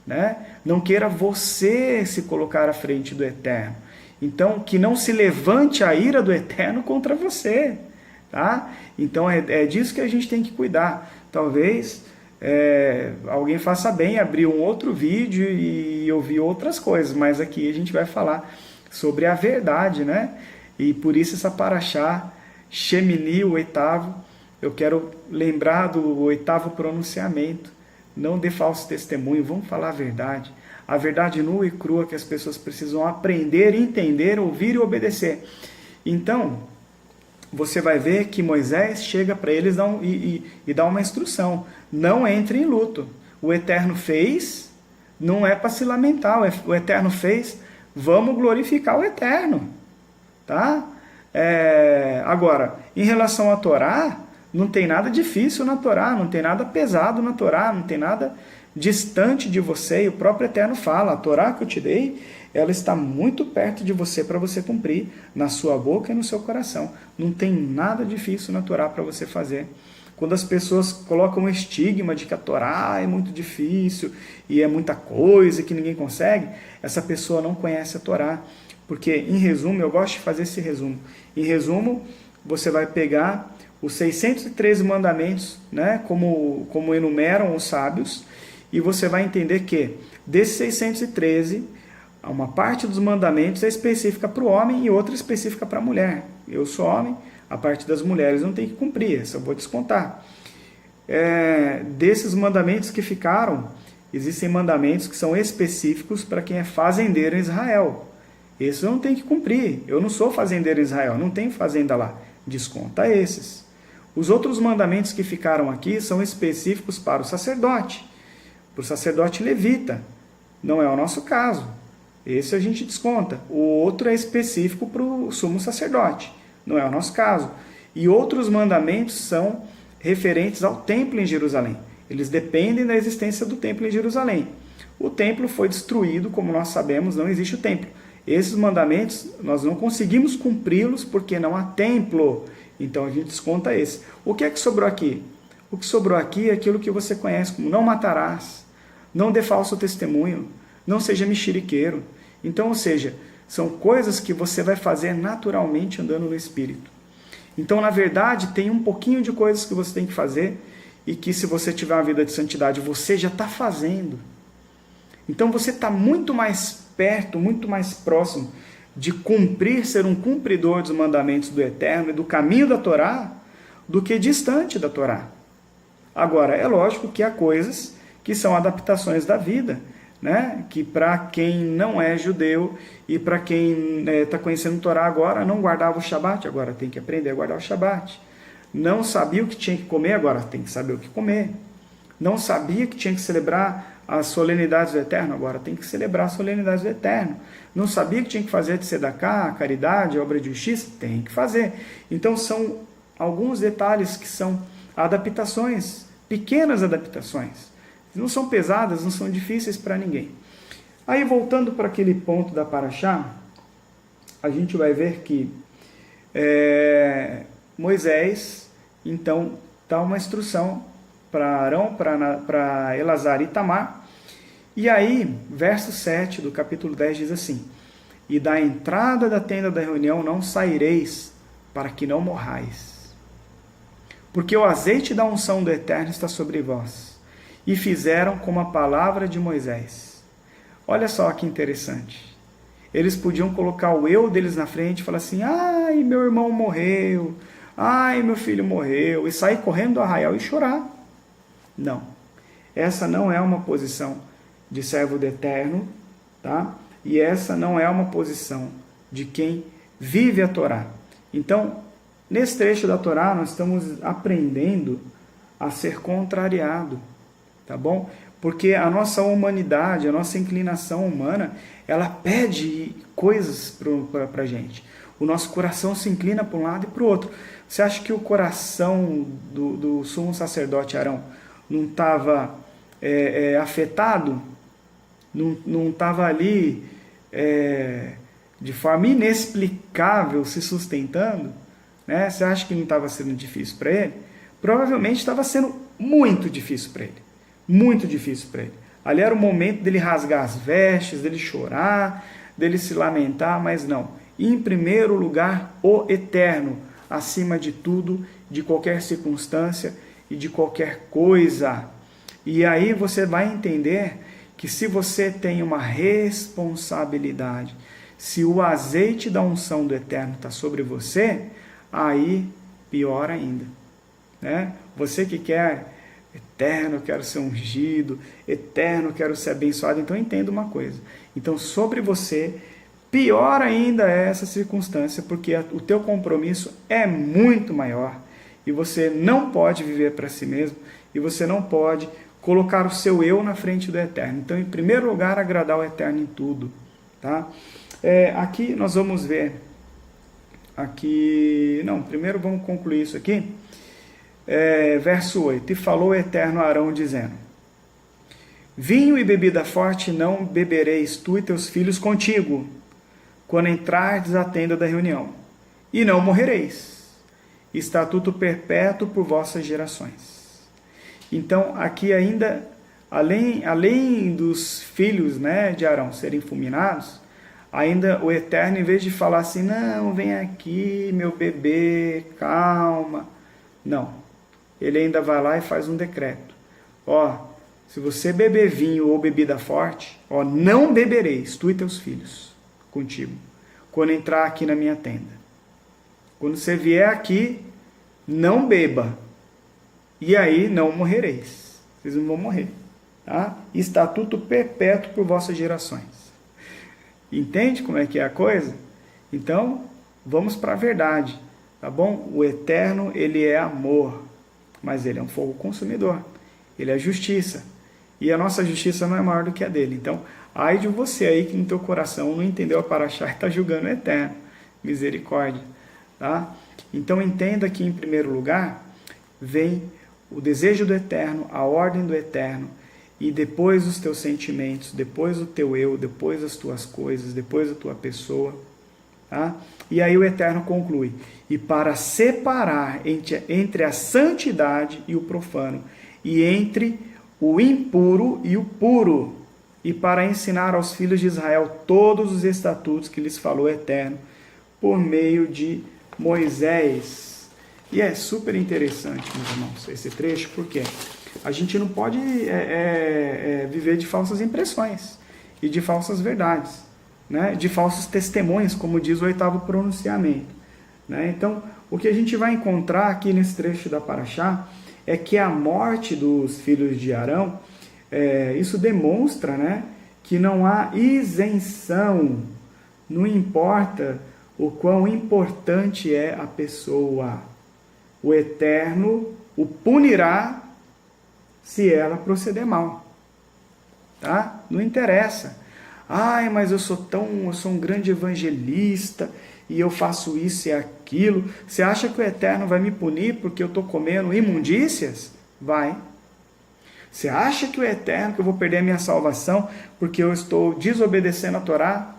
né? Não queira você se colocar à frente do Eterno. Então, que não se levante a ira do Eterno contra você, tá? Então, é disso que a gente tem que cuidar. Talvez alguém faça bem abrir um outro vídeo e ouvir outras coisas, mas aqui a gente vai falar sobre a verdade, né? E por isso essa paraxá, Shemini, o oitavo, eu quero lembrar do oitavo pronunciamento. Não dê falso testemunho, vamos falar a verdade. A verdade nua e crua que as pessoas precisam aprender, entender, ouvir e obedecer. Então, você vai ver que Moisés chega para eles e dá uma instrução. Não entre em luto. O Eterno fez, não é para se lamentar. O Eterno fez, vamos glorificar o Eterno. Tá? Agora, em relação à Torá, não tem nada difícil na Torá, não tem nada pesado na Torá, não tem nada distante de você, e o próprio Eterno fala, a Torá que eu te dei, ela está muito perto de você para você cumprir, na sua boca e no seu coração. Não tem nada difícil na Torá para você fazer. Quando as pessoas colocam um estigma de que a Torá é muito difícil e é muita coisa que ninguém consegue, essa pessoa não conhece a Torá. Porque, em resumo, eu gosto de fazer esse resumo. Em resumo, você vai pegar os 613 mandamentos, né, como enumeram os sábios, e você vai entender que, desses 613, uma parte dos mandamentos é específica para o homem e outra específica para a mulher. Eu sou homem, a parte das mulheres não tem que cumprir, essa eu vou descontar. Desses mandamentos que ficaram, existem mandamentos que são específicos para quem é fazendeiro em Israel. Esses eu não tenho que cumprir. Eu não sou fazendeiro em Israel, não tenho fazenda lá. Desconta esses. Os outros mandamentos que ficaram aqui são específicos para o sacerdote levita. Não é o nosso caso. Esse a gente desconta. O outro é específico para o sumo sacerdote. Não é o nosso caso. E outros mandamentos são referentes ao templo em Jerusalém. Eles dependem da existência do templo em Jerusalém. O templo foi destruído, como nós sabemos, não existe o templo. Esses mandamentos nós não conseguimos cumpri-los porque não há templo. Então a gente desconta esse. O que é que sobrou aqui? O que sobrou aqui é aquilo que você conhece como não matarás, não dê falso testemunho, não seja mexeriqueiro. Então, ou seja, são coisas que você vai fazer naturalmente andando no Espírito. Então, na verdade, tem um pouquinho de coisas que você tem que fazer e que, se você tiver uma vida de santidade, você já está fazendo. Então, você está muito mais perto, muito mais próximo de cumprir, ser um cumpridor dos mandamentos do Eterno e do caminho da Torá, do que distante da Torá. Agora, é lógico que há coisas que são adaptações da vida, né? Que para quem não é judeu e para quem está conhecendo a Torá agora, não guardava o Shabat, agora tem que aprender a guardar o Shabat. Não sabia o que tinha que comer, agora tem que saber o que comer. Não sabia que tinha que celebrar as solenidades do Eterno, agora tem que celebrar as solenidades do Eterno. Não sabia que tinha que fazer de tzedaká, caridade, obra de justiça, tem que fazer. Então são alguns detalhes que são adaptações, pequenas adaptações. Não são pesadas, não são difíceis para ninguém. Aí, voltando para aquele ponto da Paraxá, a gente vai ver que Moisés, então, dá uma instrução para Arão, para Elazar e Itamar. E aí, verso 7 do capítulo 10 diz assim: E da entrada da tenda da reunião não saireis, para que não morrais. Porque o azeite da unção do Eterno está sobre vós, e fizeram como a palavra de Moisés. Olha só que interessante. Eles podiam colocar o eu deles na frente e falar assim, ai, meu irmão morreu, ai, meu filho morreu, e sair correndo do arraial e chorar. Não. Essa não é uma posição de servo do Eterno, tá? E essa não é uma posição de quem vive a Torá. Então, nesse trecho da Torá, nós estamos aprendendo a ser contrariado, tá bom? Porque a nossa humanidade, a nossa inclinação humana, ela pede coisas para a gente. O nosso coração se inclina para um lado e para o outro. Você acha que o coração do sumo sacerdote Arão não estava afetado? Não estava ali de forma inexplicável se sustentando? Né? Você acha que não estava sendo difícil para ele? Provavelmente estava sendo muito difícil para ele. Muito difícil para ele. Ali era o momento dele rasgar as vestes, dele chorar, dele se lamentar, mas não. E em primeiro lugar, o Eterno, acima de tudo, de qualquer circunstância e de qualquer coisa. E aí você vai entender que se você tem uma responsabilidade, se o azeite da unção do Eterno está sobre você, aí pior ainda. Né? Você que quer, Eterno, eu quero ser ungido, Eterno, eu quero ser abençoado, então entenda uma coisa. Então sobre você, pior ainda é essa circunstância, porque o teu compromisso é muito maior, e você não pode viver para si mesmo, e você não pode colocar o seu eu na frente do Eterno. Então, em primeiro lugar, agradar o Eterno em tudo. Tá? Aqui nós vamos ver, primeiro vamos concluir isso aqui. Verso 8, e falou o Eterno a Arão, dizendo, vinho e bebida forte não bebereis tu e teus filhos contigo, quando entrardes à tenda da reunião, e não morrereis, estatuto perpétuo por vossas gerações. Então, aqui ainda, além dos filhos, né, de Arão serem fulminados, ainda o Eterno, em vez de falar assim, não, vem aqui, meu bebê, calma, não. Ele ainda vai lá e faz um decreto. Se você beber vinho ou bebida forte, não bebereis, tu e teus filhos, contigo, quando entrar aqui na minha tenda. Quando você vier aqui, não beba, e aí não morrereis. Vocês não vão morrer. Tá? Estatuto perpétuo por vossas gerações. Entende como é que é a coisa? Então, vamos para a verdade. Tá bom? O Eterno, ele é amor, mas ele é um fogo consumidor. Ele é justiça. E a nossa justiça não é maior do que a dele. Então, ai de você aí que no teu coração não entendeu a paraxá e está julgando o Eterno. Misericórdia. Tá? Então, entenda que, em primeiro lugar, vem o desejo do Eterno, a ordem do Eterno, e depois os teus sentimentos, depois o teu eu, depois as tuas coisas, depois a tua pessoa. Tá? E aí o Eterno conclui, e para separar entre a santidade e o profano, e entre o impuro e o puro, e para ensinar aos filhos de Israel todos os estatutos que lhes falou o Eterno, por meio de Moisés. E é super interessante, meus irmãos, esse trecho, porque a gente não pode viver de falsas impressões e de falsas verdades, né? De falsos testemunhos, como diz o 8º pronunciamento. Né? Então, o que a gente vai encontrar aqui nesse trecho da Paraxá é que a morte dos filhos de Arão, isso demonstra, né, que não há isenção, não importa o quão importante é a pessoa. O Eterno o punirá se ela proceder mal. Tá? Não interessa. Ai, mas eu sou um grande evangelista e eu faço isso e aquilo. Você acha que o Eterno vai me punir porque eu estou comendo imundícias? Vai. Você acha que o Eterno, que eu vou perder a minha salvação porque eu estou desobedecendo a Torá?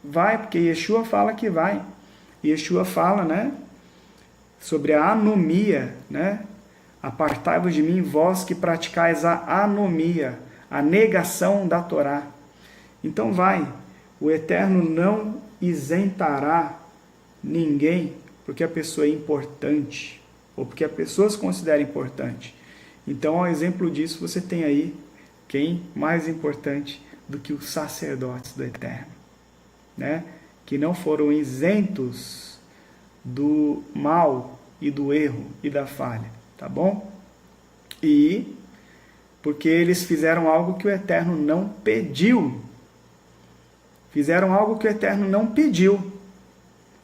Vai, porque Yeshua fala que vai. Yeshua fala, né, sobre a anomia, né? Apartai-vos de mim, vós que praticais a anomia, a negação da Torá. Então o Eterno não isentará ninguém porque a pessoa é importante, ou porque a pessoa se considera importante. Então, ao exemplo disso, você tem aí quem mais importante do que os sacerdotes do Eterno, né? Que não foram isentos do mal e do erro e da falha, tá bom? E porque eles fizeram algo que o Eterno não pediu. Fizeram algo que o Eterno não pediu.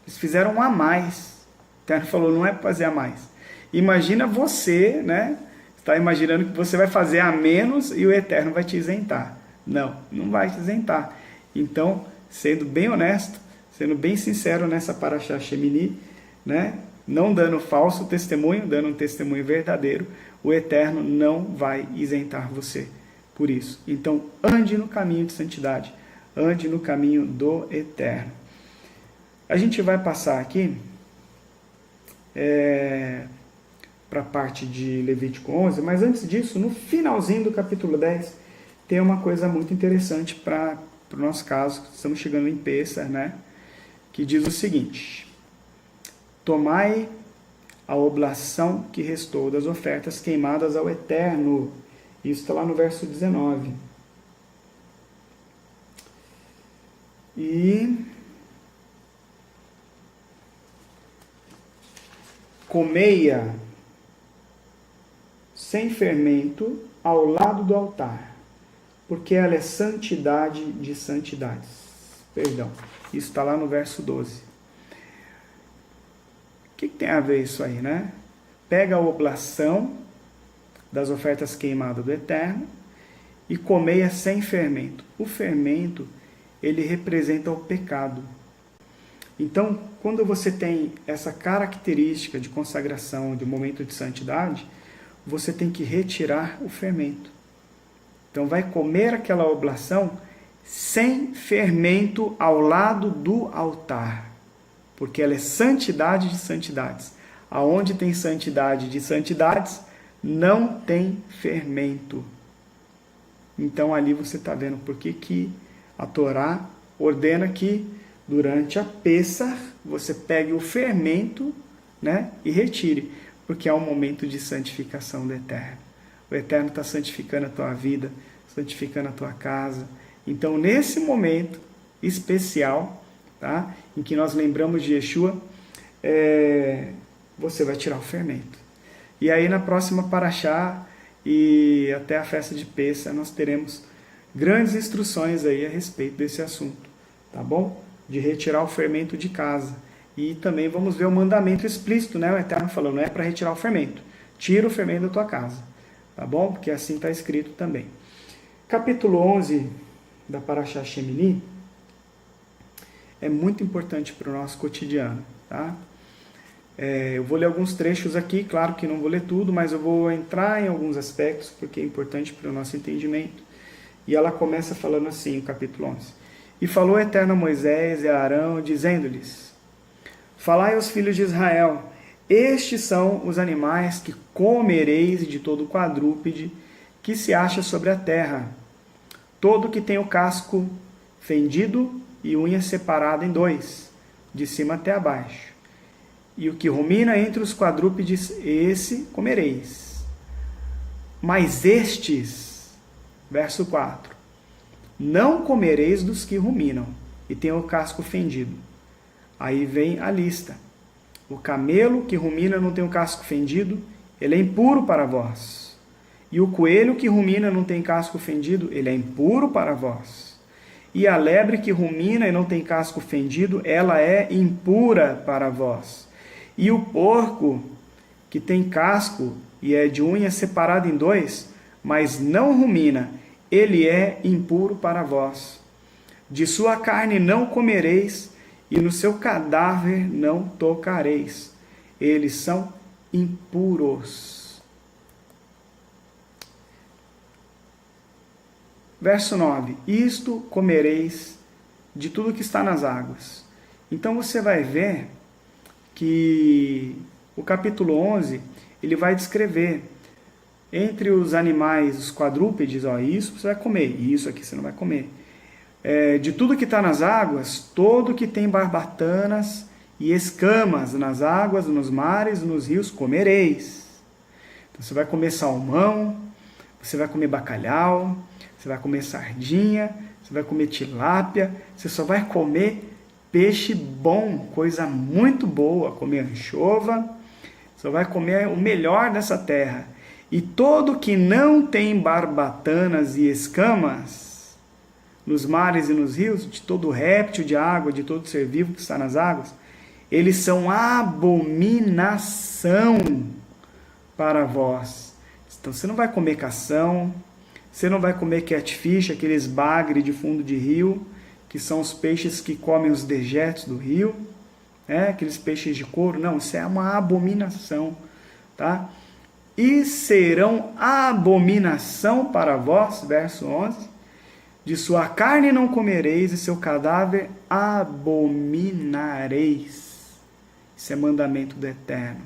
Eles fizeram a mais. O Eterno falou, não é para fazer a mais. Imagina você, né? Está imaginando que você vai fazer a menos e o Eterno vai te isentar. Não, não vai te isentar. Então, sendo bem honesto, sendo bem sincero nessa Parashá Shemini, né? Não dando falso testemunho, dando um testemunho verdadeiro, o Eterno não vai isentar você por isso. Então, ande no caminho de santidade, ande no caminho do Eterno. A gente vai passar aqui para a parte de Levítico 11, mas antes disso, no finalzinho do capítulo 10, tem uma coisa muito interessante para o nosso caso, estamos chegando em Pêssar, né? Que diz o seguinte: tomai a oblação que restou das ofertas queimadas ao Eterno. Isso está lá no verso 19. E comei-a sem fermento ao lado do altar, porque ela é santidade de santidades. Perdão, isso está lá no verso 12. O que tem a ver isso aí, né? Pega a oblação das ofertas queimadas do Eterno e comeia sem fermento. O fermento, ele representa o pecado. Então, quando você tem essa característica de consagração, de momento de santidade, você tem que retirar o fermento. Então, vai comer aquela oblação sem fermento ao lado do altar, porque ela é santidade de santidades. Aonde tem santidade de santidades, não tem fermento. Então, ali você está vendo por que a Torá ordena que durante a Pêssar você pegue o fermento, né, e retire, porque é um momento de santificação do Eterno. O Eterno está santificando a tua vida, santificando a tua casa. Então, nesse momento especial, tá, em que nós lembramos de Yeshua, você vai tirar o fermento. E aí, na próxima Parashá e até a festa de Pêssar, nós teremos grandes instruções aí a respeito desse assunto, tá bom? De retirar o fermento de casa. E também vamos ver o mandamento explícito, né? O Eterno falou, não é para retirar o fermento. Tira o fermento da tua casa, tá bom? Porque assim está escrito também. Capítulo 11 da Parashá Shemini é muito importante para o nosso cotidiano, tá? Eu vou ler alguns trechos aqui, claro que não vou ler tudo, mas eu vou entrar em alguns aspectos, porque é importante para o nosso entendimento. E ela começa falando assim, o capítulo 11. E falou o Eterno a Moisés e a Arão, dizendo-lhes: falai aos filhos de Israel, estes são os animais que comereis de todo quadrúpede que se acha sobre a terra, todo que tem o casco fendido e unha separada em dois, de cima até abaixo. E o que rumina entre os quadrúpedes, esse comereis. Mas estes, verso 4, não comereis dos que ruminam e têm o casco fendido. Aí vem a lista. O camelo que rumina não tem o casco fendido, ele é impuro para vós. E o coelho que rumina não tem casco fendido, ele é impuro para vós. E a lebre que rumina e não tem casco fendido, ela é impura para vós. E o porco que tem casco e é de unha separada em dois, mas não rumina, ele é impuro para vós. De sua carne não comereis, e no seu cadáver não tocareis. Eles são impuros. Verso 9. Isto comereis de tudo que está nas águas. Então você vai ver que o capítulo 11, ele vai descrever entre os animais, os quadrúpedes, ó, isso você vai comer, isso aqui você não vai comer. De tudo que está nas águas, todo que tem barbatanas e escamas nas águas, nos mares, nos rios comereis. Então você vai comer salmão, você vai comer bacalhau, você vai comer sardinha, você vai comer tilápia, você só vai comer peixe bom, coisa muito boa, comer anchova, só vai comer o melhor dessa terra. E todo que não tem barbatanas e escamas nos mares e nos rios, de todo réptil de água, de todo ser vivo que está nas águas, eles são abominação para vós. Então você não vai comer cação, você não vai comer catfish, aqueles bagre de fundo de rio, que são os peixes que comem os dejetos do rio, aqueles peixes de couro. Não, isso é uma abominação, tá? E serão abominação para vós, verso 11, de sua carne não comereis e seu cadáver abominareis. Isso é mandamento do Eterno.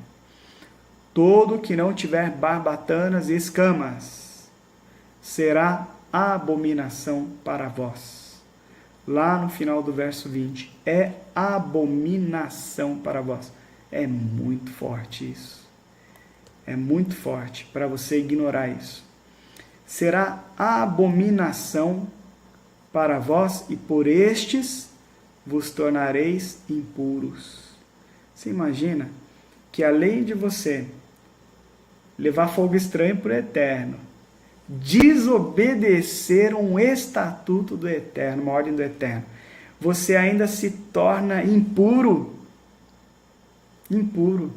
Todo que não tiver barbatanas e escamas será abominação para vós. Lá no final do verso 20, é abominação para vós. É muito forte isso. É muito forte para você ignorar isso. Será abominação para vós e por estes vos tornareis impuros. Você imagina que além de você levar fogo estranho para o Eterno, desobedecer um estatuto do Eterno, uma ordem do Eterno, você ainda se torna impuro. Impuro.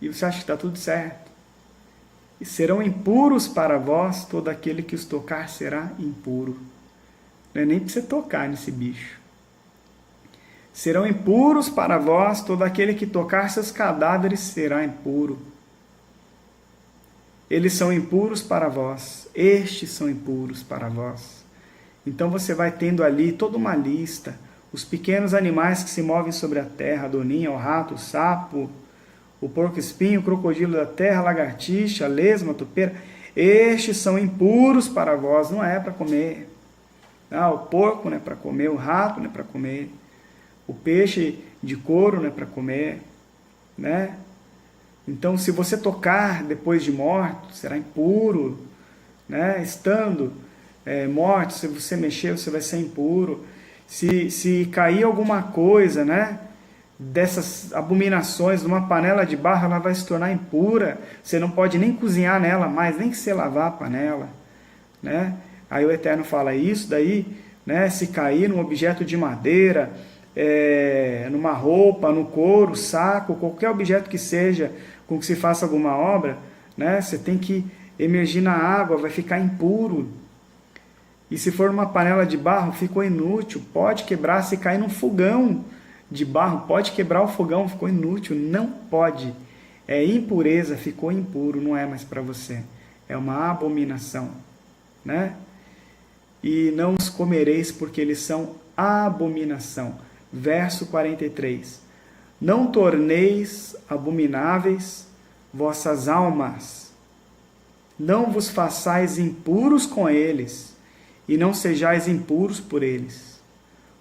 E você acha que está tudo certo. E serão impuros para vós, todo aquele que os tocar será impuro. Não é nem para você tocar nesse bicho. Serão impuros para vós, todo aquele que tocar seus cadáveres será impuro. Eles são impuros para vós, estes são impuros para vós. Então você vai tendo ali toda uma lista, os pequenos animais que se movem sobre a terra, a doninha, o rato, o sapo, o porco-espinho, o crocodilo da terra, a lagartixa, a lesma, a topeira, estes são impuros para vós, não é para comer. O porco não é para comer, o rato não é para comer, o peixe de couro não é para comer, né? Então, se você tocar depois de morto, será impuro, né? Estando morto, se você mexer, você vai ser impuro. Se cair alguma coisa, né, dessas abominações numa panela de barro, ela vai se tornar impura. Você não pode nem cozinhar nela mais, nem que você lavar a panela, né? Aí o Eterno fala isso daí, né? Se cair num objeto de madeira, numa roupa, no couro, saco, qualquer objeto que seja com que se faça alguma obra, né? Você tem que emergir na água, vai ficar impuro. E se for uma panela de barro, ficou inútil, pode quebrar. Se cair num fogão de barro, pode quebrar o fogão, ficou inútil, não pode. É impureza, ficou impuro, não é mais para você. É uma abominação, né? E não os comereis, porque eles são abominação. Verso 43. Não torneis abomináveis vossas almas, não vos façais impuros com eles, e não sejais impuros por eles,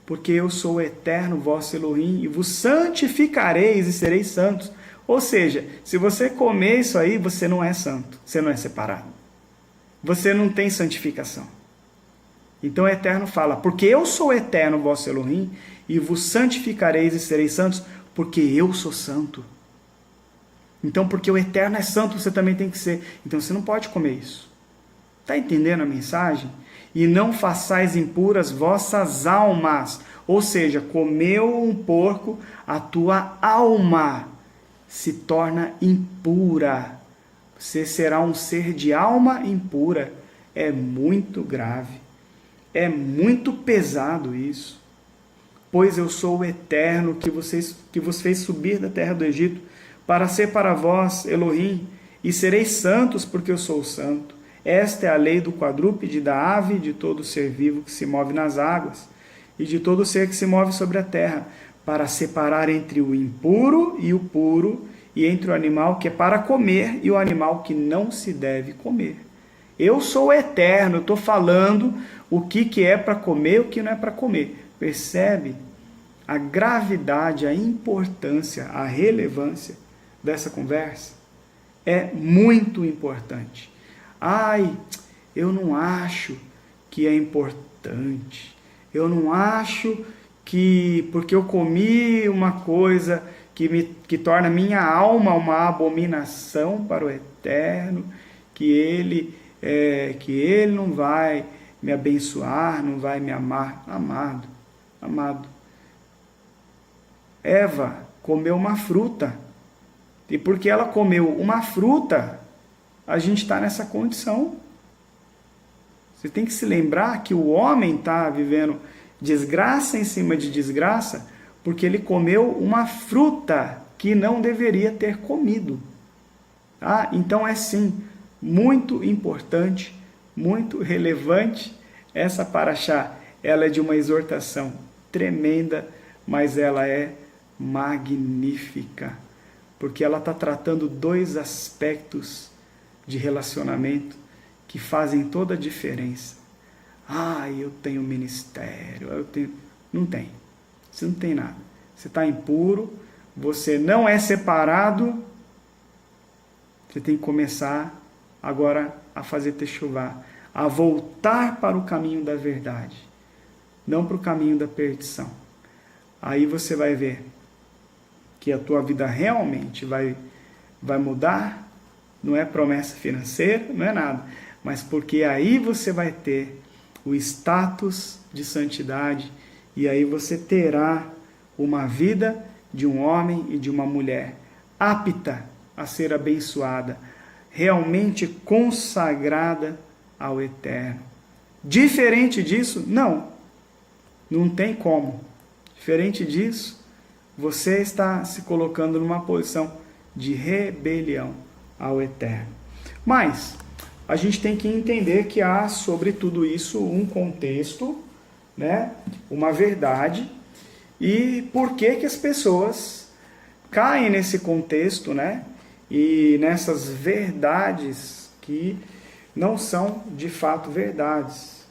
porque eu sou o eterno vosso Elohim, e vos santificareis e sereis santos. Ou seja, se você comer isso aí, você não é santo, você não é separado, você não tem santificação. Então o Eterno fala, porque eu sou o eterno vosso Elohim, e vos santificareis e sereis santos, porque eu sou santo. Então, porque o Eterno é santo, você também tem que ser. Então você não pode comer isso. Está entendendo a mensagem? E não façais impuras vossas almas. Ou seja, comeu um porco, a tua alma se torna impura. Você será um ser de alma impura. É muito grave. É muito pesado isso. Pois eu sou o Eterno que vos fez subir da terra do Egito, para ser para vós Elohim, e sereis santos, porque eu sou santo. Esta é a lei do quadrúpede, da ave, de todo ser vivo que se move nas águas, e de todo ser que se move sobre a terra, para separar entre o impuro e o puro, e entre o animal que é para comer e o animal que não se deve comer. Eu sou o Eterno, eu estou falando o que é para comer e o que não é para comer. Percebe a gravidade, a importância, a relevância dessa conversa é muito importante. Ai, eu não acho que é importante. Eu não acho que porque eu comi uma coisa que torna minha alma uma abominação para o eterno, que ele não vai me abençoar, não vai me amar. Amado. Eva comeu uma fruta. E porque ela comeu uma fruta, a gente está nessa condição. Você tem que se lembrar que o homem está vivendo desgraça em cima de desgraça porque ele comeu uma fruta que não deveria ter comido. Tá? Então é sim muito importante, muito relevante essa paraxá. Ela é de uma exortação tremenda, mas ela é magnífica, porque ela está tratando dois aspectos de relacionamento que fazem toda a diferença. Eu tenho ministério, eu tenho... Não tem. Você não tem nada. Você está impuro, você não é separado. Você tem que começar agora a fazer techuvá, a voltar para o caminho da verdade, não para o caminho da perdição. Aí você vai ver que a tua vida realmente vai mudar. Não é promessa financeira, não é nada, mas porque aí você vai ter o status de santidade e aí você terá uma vida de um homem e de uma mulher apta a ser abençoada, realmente consagrada ao Eterno. Diferente disso, não tem como. Diferente disso, você está se colocando numa posição de rebelião ao Eterno. Mas a gente tem que entender que há sobre tudo isso um contexto, né? Uma verdade, e por que as pessoas caem nesse contexto, né? E nessas verdades que não são de fato verdades.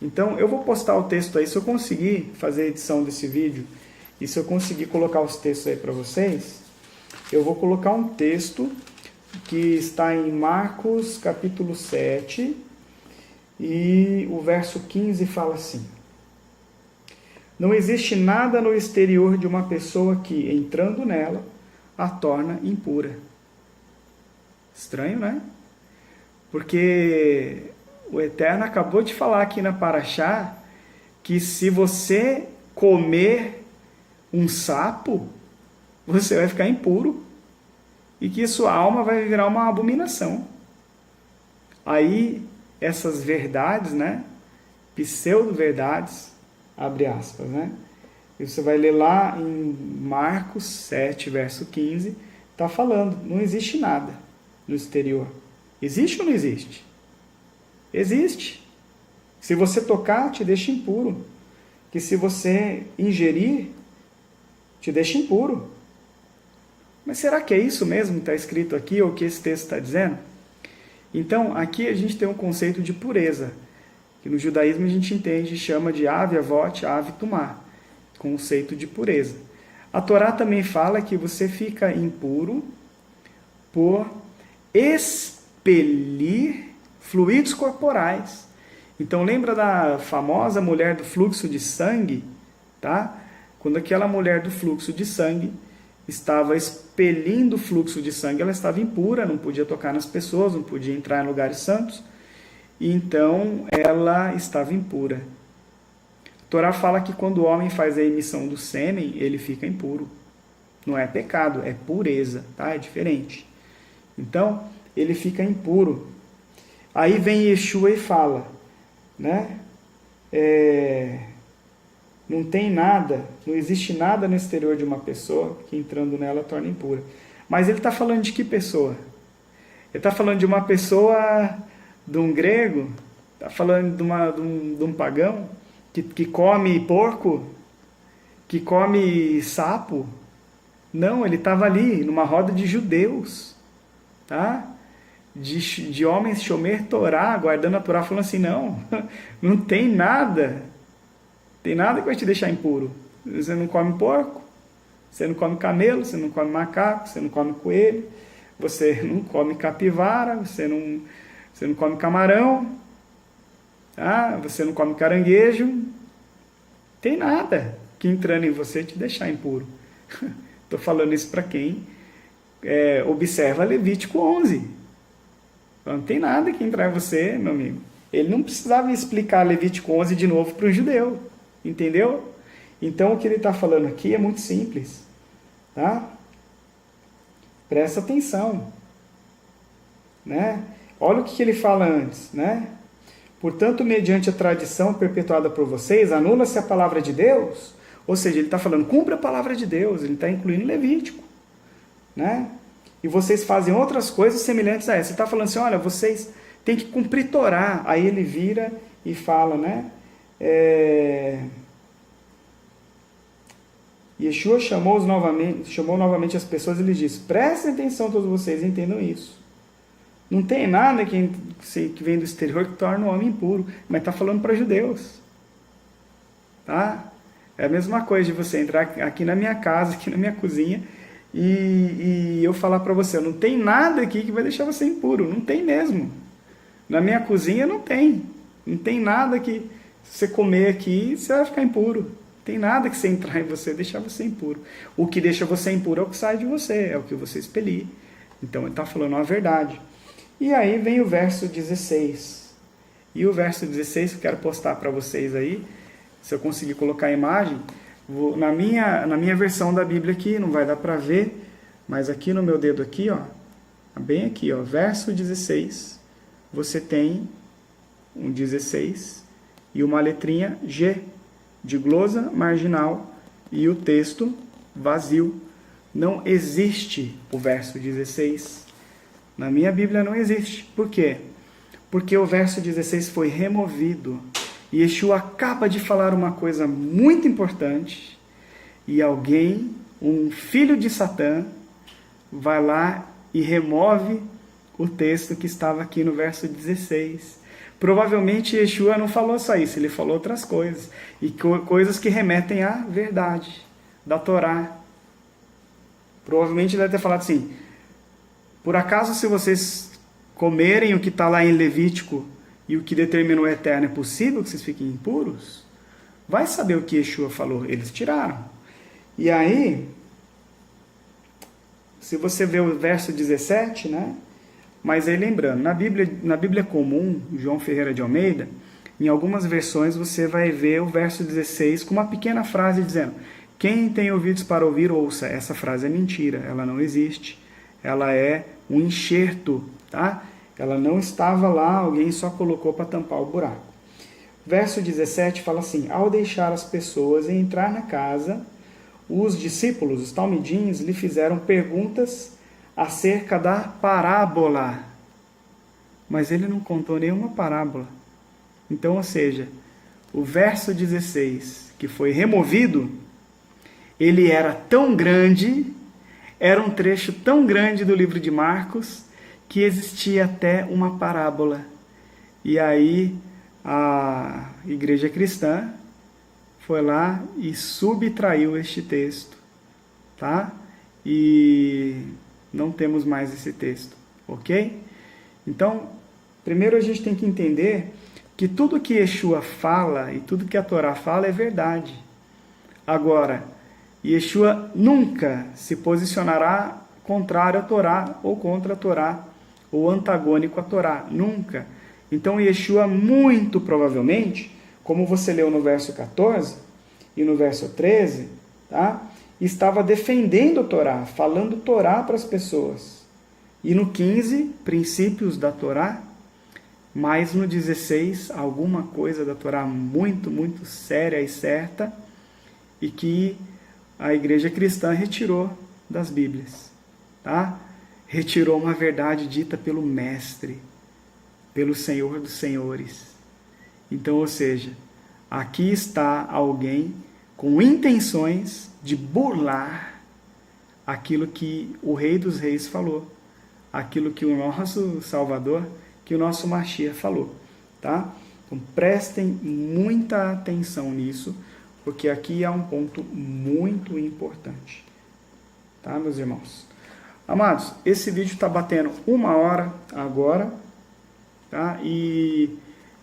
Então eu vou postar o texto aí, se eu conseguir fazer a edição desse vídeo e se eu conseguir colocar os textos aí para vocês, eu vou colocar um texto que está em Marcos capítulo 7 e o verso 15 fala assim: não existe nada no exterior de uma pessoa que, entrando nela, a torna impura. Estranho, né? Porque o Eterno acabou de falar aqui na Paraxá que se você comer um sapo, você vai ficar impuro e que sua alma vai virar uma abominação. Aí, essas verdades, né? Pseudo-verdades, abre aspas, né? E você vai ler lá em Marcos 7, verso 15, está falando, não existe nada no exterior. Existe ou não existe? Existe. Se você tocar, te deixa impuro. Que se você ingerir, te deixa impuro. Mas será que é isso mesmo que está escrito aqui, ou que esse texto está dizendo? Então, aqui a gente tem um conceito de pureza, que no judaísmo a gente entende, chama de ave avot, ave tumá, conceito de pureza. A Torá também fala que você fica impuro por expelir fluidos corporais. Então lembra da famosa mulher do fluxo de sangue, tá? Quando aquela mulher do fluxo de sangue estava expelindo o fluxo de sangue, ela estava impura, não podia tocar nas pessoas, não podia entrar em lugares santos, e então ela estava impura. A Torá fala que quando o homem faz a emissão do sêmen, ele fica impuro. Não é pecado, é pureza, tá? É diferente. Então, ele fica impuro. Aí vem Yeshua e fala, né? Não tem nada, não existe nada no exterior de uma pessoa que entrando nela torna impura. Mas ele está falando de que pessoa? Ele está falando de uma pessoa, de um grego? Está falando de um pagão que come porco? Que come sapo? Não, ele estava ali numa roda de judeus, tá? De homens shomer Torá, guardando a Torá, falando assim, não tem nada que vai te deixar impuro. Você não come porco, você não come camelo, você não come macaco, você não come coelho, você não come capivara, você não come camarão, tá? Você não come caranguejo. Tem nada que entrando em você te deixar impuro. Estou falando isso para quem observa Levítico 11. Não tem nada que entrar em você, meu amigo. Ele não precisava explicar Levítico 11 de novo para o judeu. Entendeu? Então, o que ele está falando aqui é muito simples. Tá? Presta atenção. Né? Olha o que ele fala antes. Né? Portanto, mediante a tradição perpetuada por vocês, anula-se a palavra de Deus. Ou seja, ele está falando, cumpre a palavra de Deus. Ele está incluindo Levítico. Né? E vocês fazem outras coisas semelhantes a essa. Ele está falando assim, olha, vocês têm que cumprir Torá. Aí ele vira e fala, né? Yeshua chamou novamente as pessoas e lhes disse, prestem atenção todos vocês, entendam isso. Não tem nada que vem do exterior que torna o homem impuro, mas está falando para judeus. Tá? É a mesma coisa de você entrar aqui na minha casa, aqui na minha cozinha, e eu falar para você, não tem nada aqui que vai deixar você impuro, não tem mesmo. Na minha cozinha não tem nada que você comer aqui, você vai ficar impuro. Não tem nada que você entrar em você deixar você impuro. O que deixa você impuro é o que sai de você, é o que você expelir. Então ele está falando a verdade. E aí vem o verso 16. E o verso 16 que eu quero postar para vocês aí, se eu conseguir colocar a imagem, na minha versão da Bíblia aqui, não vai dar para ver, mas aqui no meu dedo aqui, ó, bem aqui, ó, verso 16, você tem um 16 e uma letrinha G, de glosa marginal, e o texto vazio. Não existe o verso 16. Na minha Bíblia não existe. Por quê? Porque o verso 16 foi removido. E Yeshua acaba de falar uma coisa muito importante, e alguém, um filho de Satã, vai lá e remove o texto que estava aqui no verso 16. Provavelmente Yeshua não falou só isso, ele falou outras coisas, e coisas que remetem à verdade da Torá. Provavelmente ele deve ter falado assim, por acaso se vocês comerem o que está lá em Levítico, e o que determinou o eterno, é possível que vocês fiquem impuros? Vai saber o que Yeshua falou. Eles tiraram. E aí, se você vê o verso 17, né? Mas aí lembrando, na Bíblia comum, João Ferreira de Almeida, em algumas versões você vai ver o verso 16 com uma pequena frase dizendo, quem tem ouvidos para ouvir, ouça. Essa frase é mentira, ela não existe. Ela é um enxerto, tá? Ela não estava lá, alguém só colocou para tampar o buraco. Verso 17 fala assim, ao deixar as pessoas e entrar na casa, os discípulos, os talmidim, lhe fizeram perguntas acerca da parábola. Mas ele não contou nenhuma parábola. Então, ou seja, o verso 16, que foi removido, ele era tão grande, era um trecho tão grande do livro de Marcos, que existia até uma parábola. E aí a igreja cristã foi lá e subtraiu este texto, tá? E não temos mais esse texto, ok? Então, primeiro a gente tem que entender que tudo que Yeshua fala e tudo que a Torá fala é verdade. Agora, Yeshua nunca se posicionará contrário à Torá ou contra a Torá, ou antagônico à Torá, nunca. Então Yeshua muito provavelmente, como você leu no verso 14 e no verso 13, tá? Estava defendendo a Torá, falando Torá para as pessoas. E no 15, princípios da Torá, mas no 16, alguma coisa da Torá muito, muito séria e certa, e que a igreja cristã retirou das Bíblias, tá? Retirou uma verdade dita pelo Mestre, pelo Senhor dos Senhores. Então, ou seja, aqui está alguém com intenções de burlar aquilo que o Rei dos Reis falou, aquilo que o nosso Salvador, que o nosso Mashiach falou, tá? Então, prestem muita atenção nisso, porque aqui há um ponto muito importante. Tá, meus irmãos? Amados, esse vídeo está batendo 1 hora agora, tá? E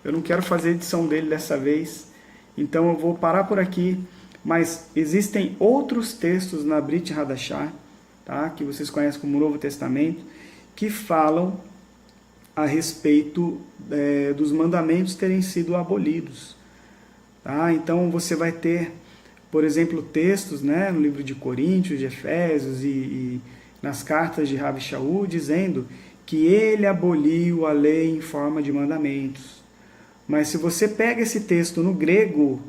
eu não quero fazer edição dele dessa vez, então eu vou parar por aqui. Mas existem outros textos na Brit Hadashah, tá? Que vocês conhecem como Novo Testamento, que falam a respeito dos mandamentos terem sido abolidos. Tá? Então você vai ter, por exemplo, textos, né, no livro de Coríntios, de Efésios e nas cartas de Rabi Shaul, dizendo que ele aboliu a lei em forma de mandamentos. Mas se você pega esse texto no grego,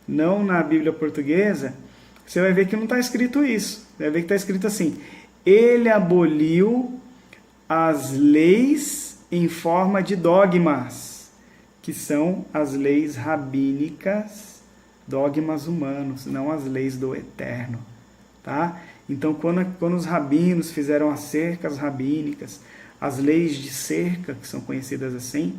não na Bíblia portuguesa, você vai ver que não está escrito isso. Você vai ver que está escrito assim: ele aboliu as leis em forma de dogmas, que são as leis rabínicas, dogmas humanos, não as leis do Eterno. Tá? Então, quando os rabinos fizeram as cercas rabínicas, as leis de cerca, que são conhecidas assim,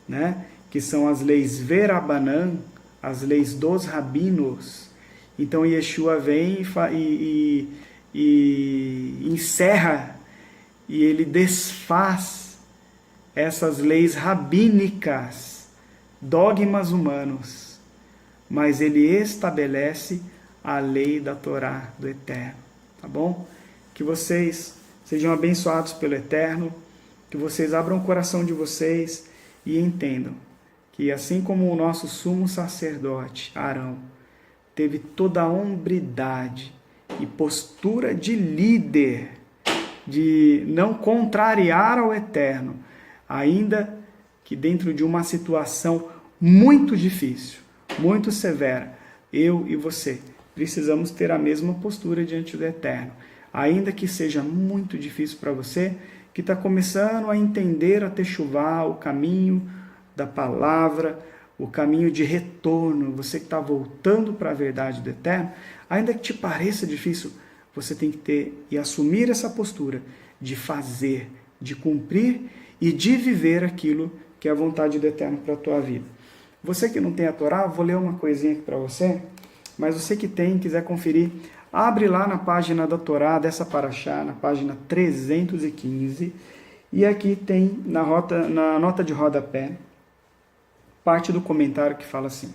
né? Que são as leis Verabanan, as leis dos rabinos, então Yeshua vem e encerra, e ele desfaz essas leis rabínicas, dogmas humanos, mas ele estabelece a lei da Torá do Eterno, tá bom? Que vocês sejam abençoados pelo Eterno, que vocês abram o coração de vocês e entendam que assim como o nosso sumo sacerdote, Arão, teve toda a hombridade e postura de líder, de não contrariar ao Eterno, ainda que dentro de uma situação muito difícil, muito severa, eu e você precisamos ter a mesma postura diante do Eterno, ainda que seja muito difícil para você, que está começando a entender, a techuvá, o caminho da palavra, o caminho de retorno, você que está voltando para a verdade do Eterno, ainda que te pareça difícil, você tem que ter e assumir essa postura de fazer, de cumprir e de viver aquilo que é a vontade do Eterno para a tua vida. Você que não tem a Torá, vou ler uma coisinha aqui para você, mas você que tem, quiser conferir, abre lá na página da Torá, dessa paraxá, na página 315, e aqui tem na nota de rodapé, parte do comentário que fala assim: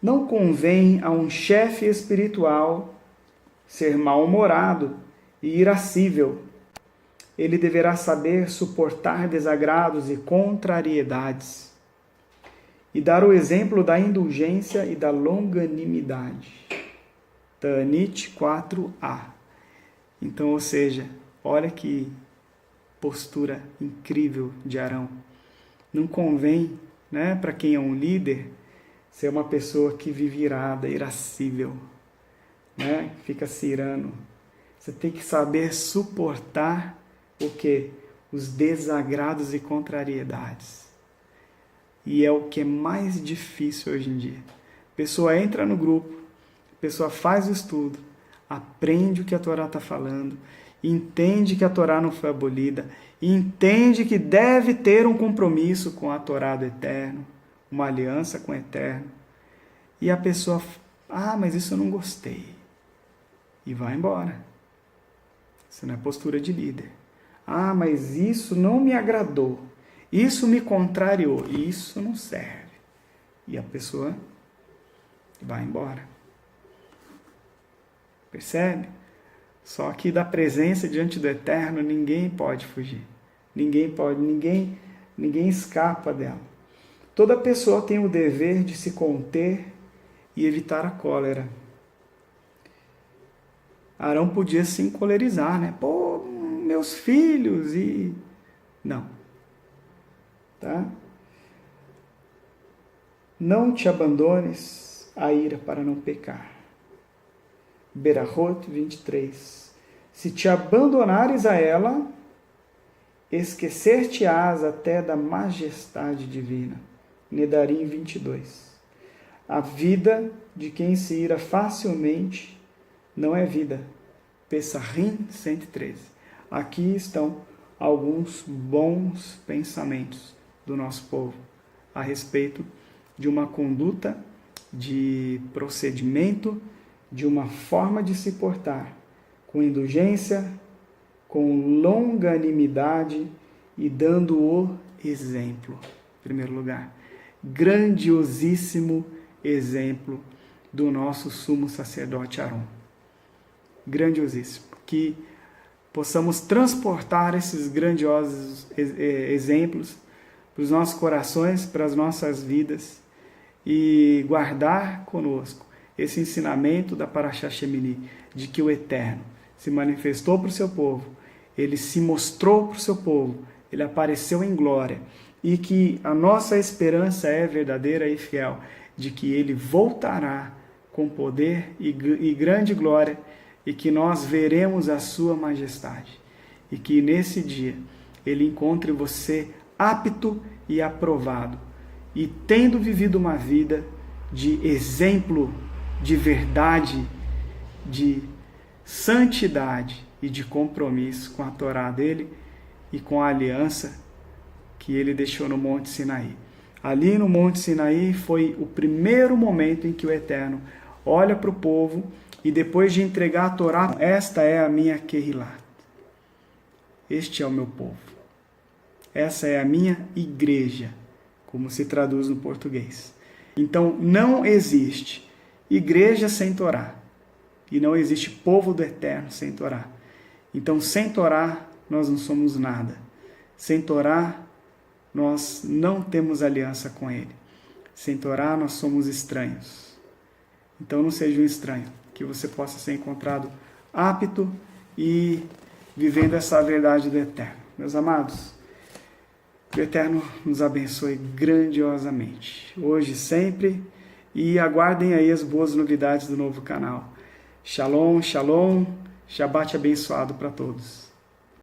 não convém a um chefe espiritual ser mal-humorado e irascível. Ele deverá saber suportar desagrados e contrariedades e dar o exemplo da indulgência e da longanimidade. Ta'anit 4a. Então, ou seja, olha que postura incrível de Arão. Não convém, né, para quem é um líder, ser uma pessoa que vive irada, irascível, né, fica se irando. Você tem que saber suportar o quê? Os desagrados e contrariedades. E é o que é mais difícil hoje em dia. A pessoa entra no grupo, a pessoa faz o estudo, aprende o que a Torá está falando, entende que a Torá não foi abolida, entende que deve ter um compromisso com a Torá do Eterno, uma aliança com o Eterno, e a pessoa, mas isso eu não gostei, e vai embora. Isso não é postura de líder. Mas isso não me agradou, isso me contrariou, isso não serve. E a pessoa vai embora. Percebe? Só que da presença diante do Eterno ninguém pode fugir. Ninguém escapa dela. Toda pessoa tem o dever de se conter e evitar a cólera. Arão podia se encolerizar, né? Meus filhos e... Não. Tá? Não te abandones à ira para não pecar. Berahot 23. Se te abandonares a ela, esquecer-te-ás até da majestade divina. Nedarim 22. A vida de quem se ira facilmente não é vida. Pessahim 113. Aqui estão alguns bons pensamentos do nosso povo a respeito de uma conduta de procedimento, de uma forma de se portar, com indulgência, com longanimidade e dando o exemplo. Em primeiro lugar, grandiosíssimo exemplo do nosso sumo sacerdote Arão. Grandiosíssimo. Que possamos transportar esses grandiosos exemplos para os nossos corações, para as nossas vidas e guardar conosco esse ensinamento da Parashá Shemini, de que o Eterno se manifestou para o seu povo, ele se mostrou para o seu povo, ele apareceu em glória e que a nossa esperança é verdadeira e fiel, de que ele voltará com poder e grande glória e que nós veremos a sua majestade e que nesse dia ele encontre você apto e aprovado e tendo vivido uma vida de exemplo, de verdade, de santidade e de compromisso com a Torá dele e com a aliança que ele deixou no Monte Sinaí. Ali no Monte Sinaí foi o primeiro momento em que o Eterno olha para o povo e depois de entregar a Torá, esta é a minha Kehilat. Este é o meu povo. Essa é a minha igreja, como se traduz no português. Então não existe igreja sem Torá. E não existe povo do Eterno sem Torá. Então sem Torá nós não somos nada. Sem Torá nós não temos aliança com Ele. Sem Torá nós somos estranhos. Então não seja um estranho, que você possa ser encontrado apto e vivendo essa verdade do Eterno. Meus amados, que o Eterno nos abençoe grandiosamente, hoje e sempre, e aguardem aí as boas novidades do novo canal. Shalom, shalom, Shabbat abençoado para todos.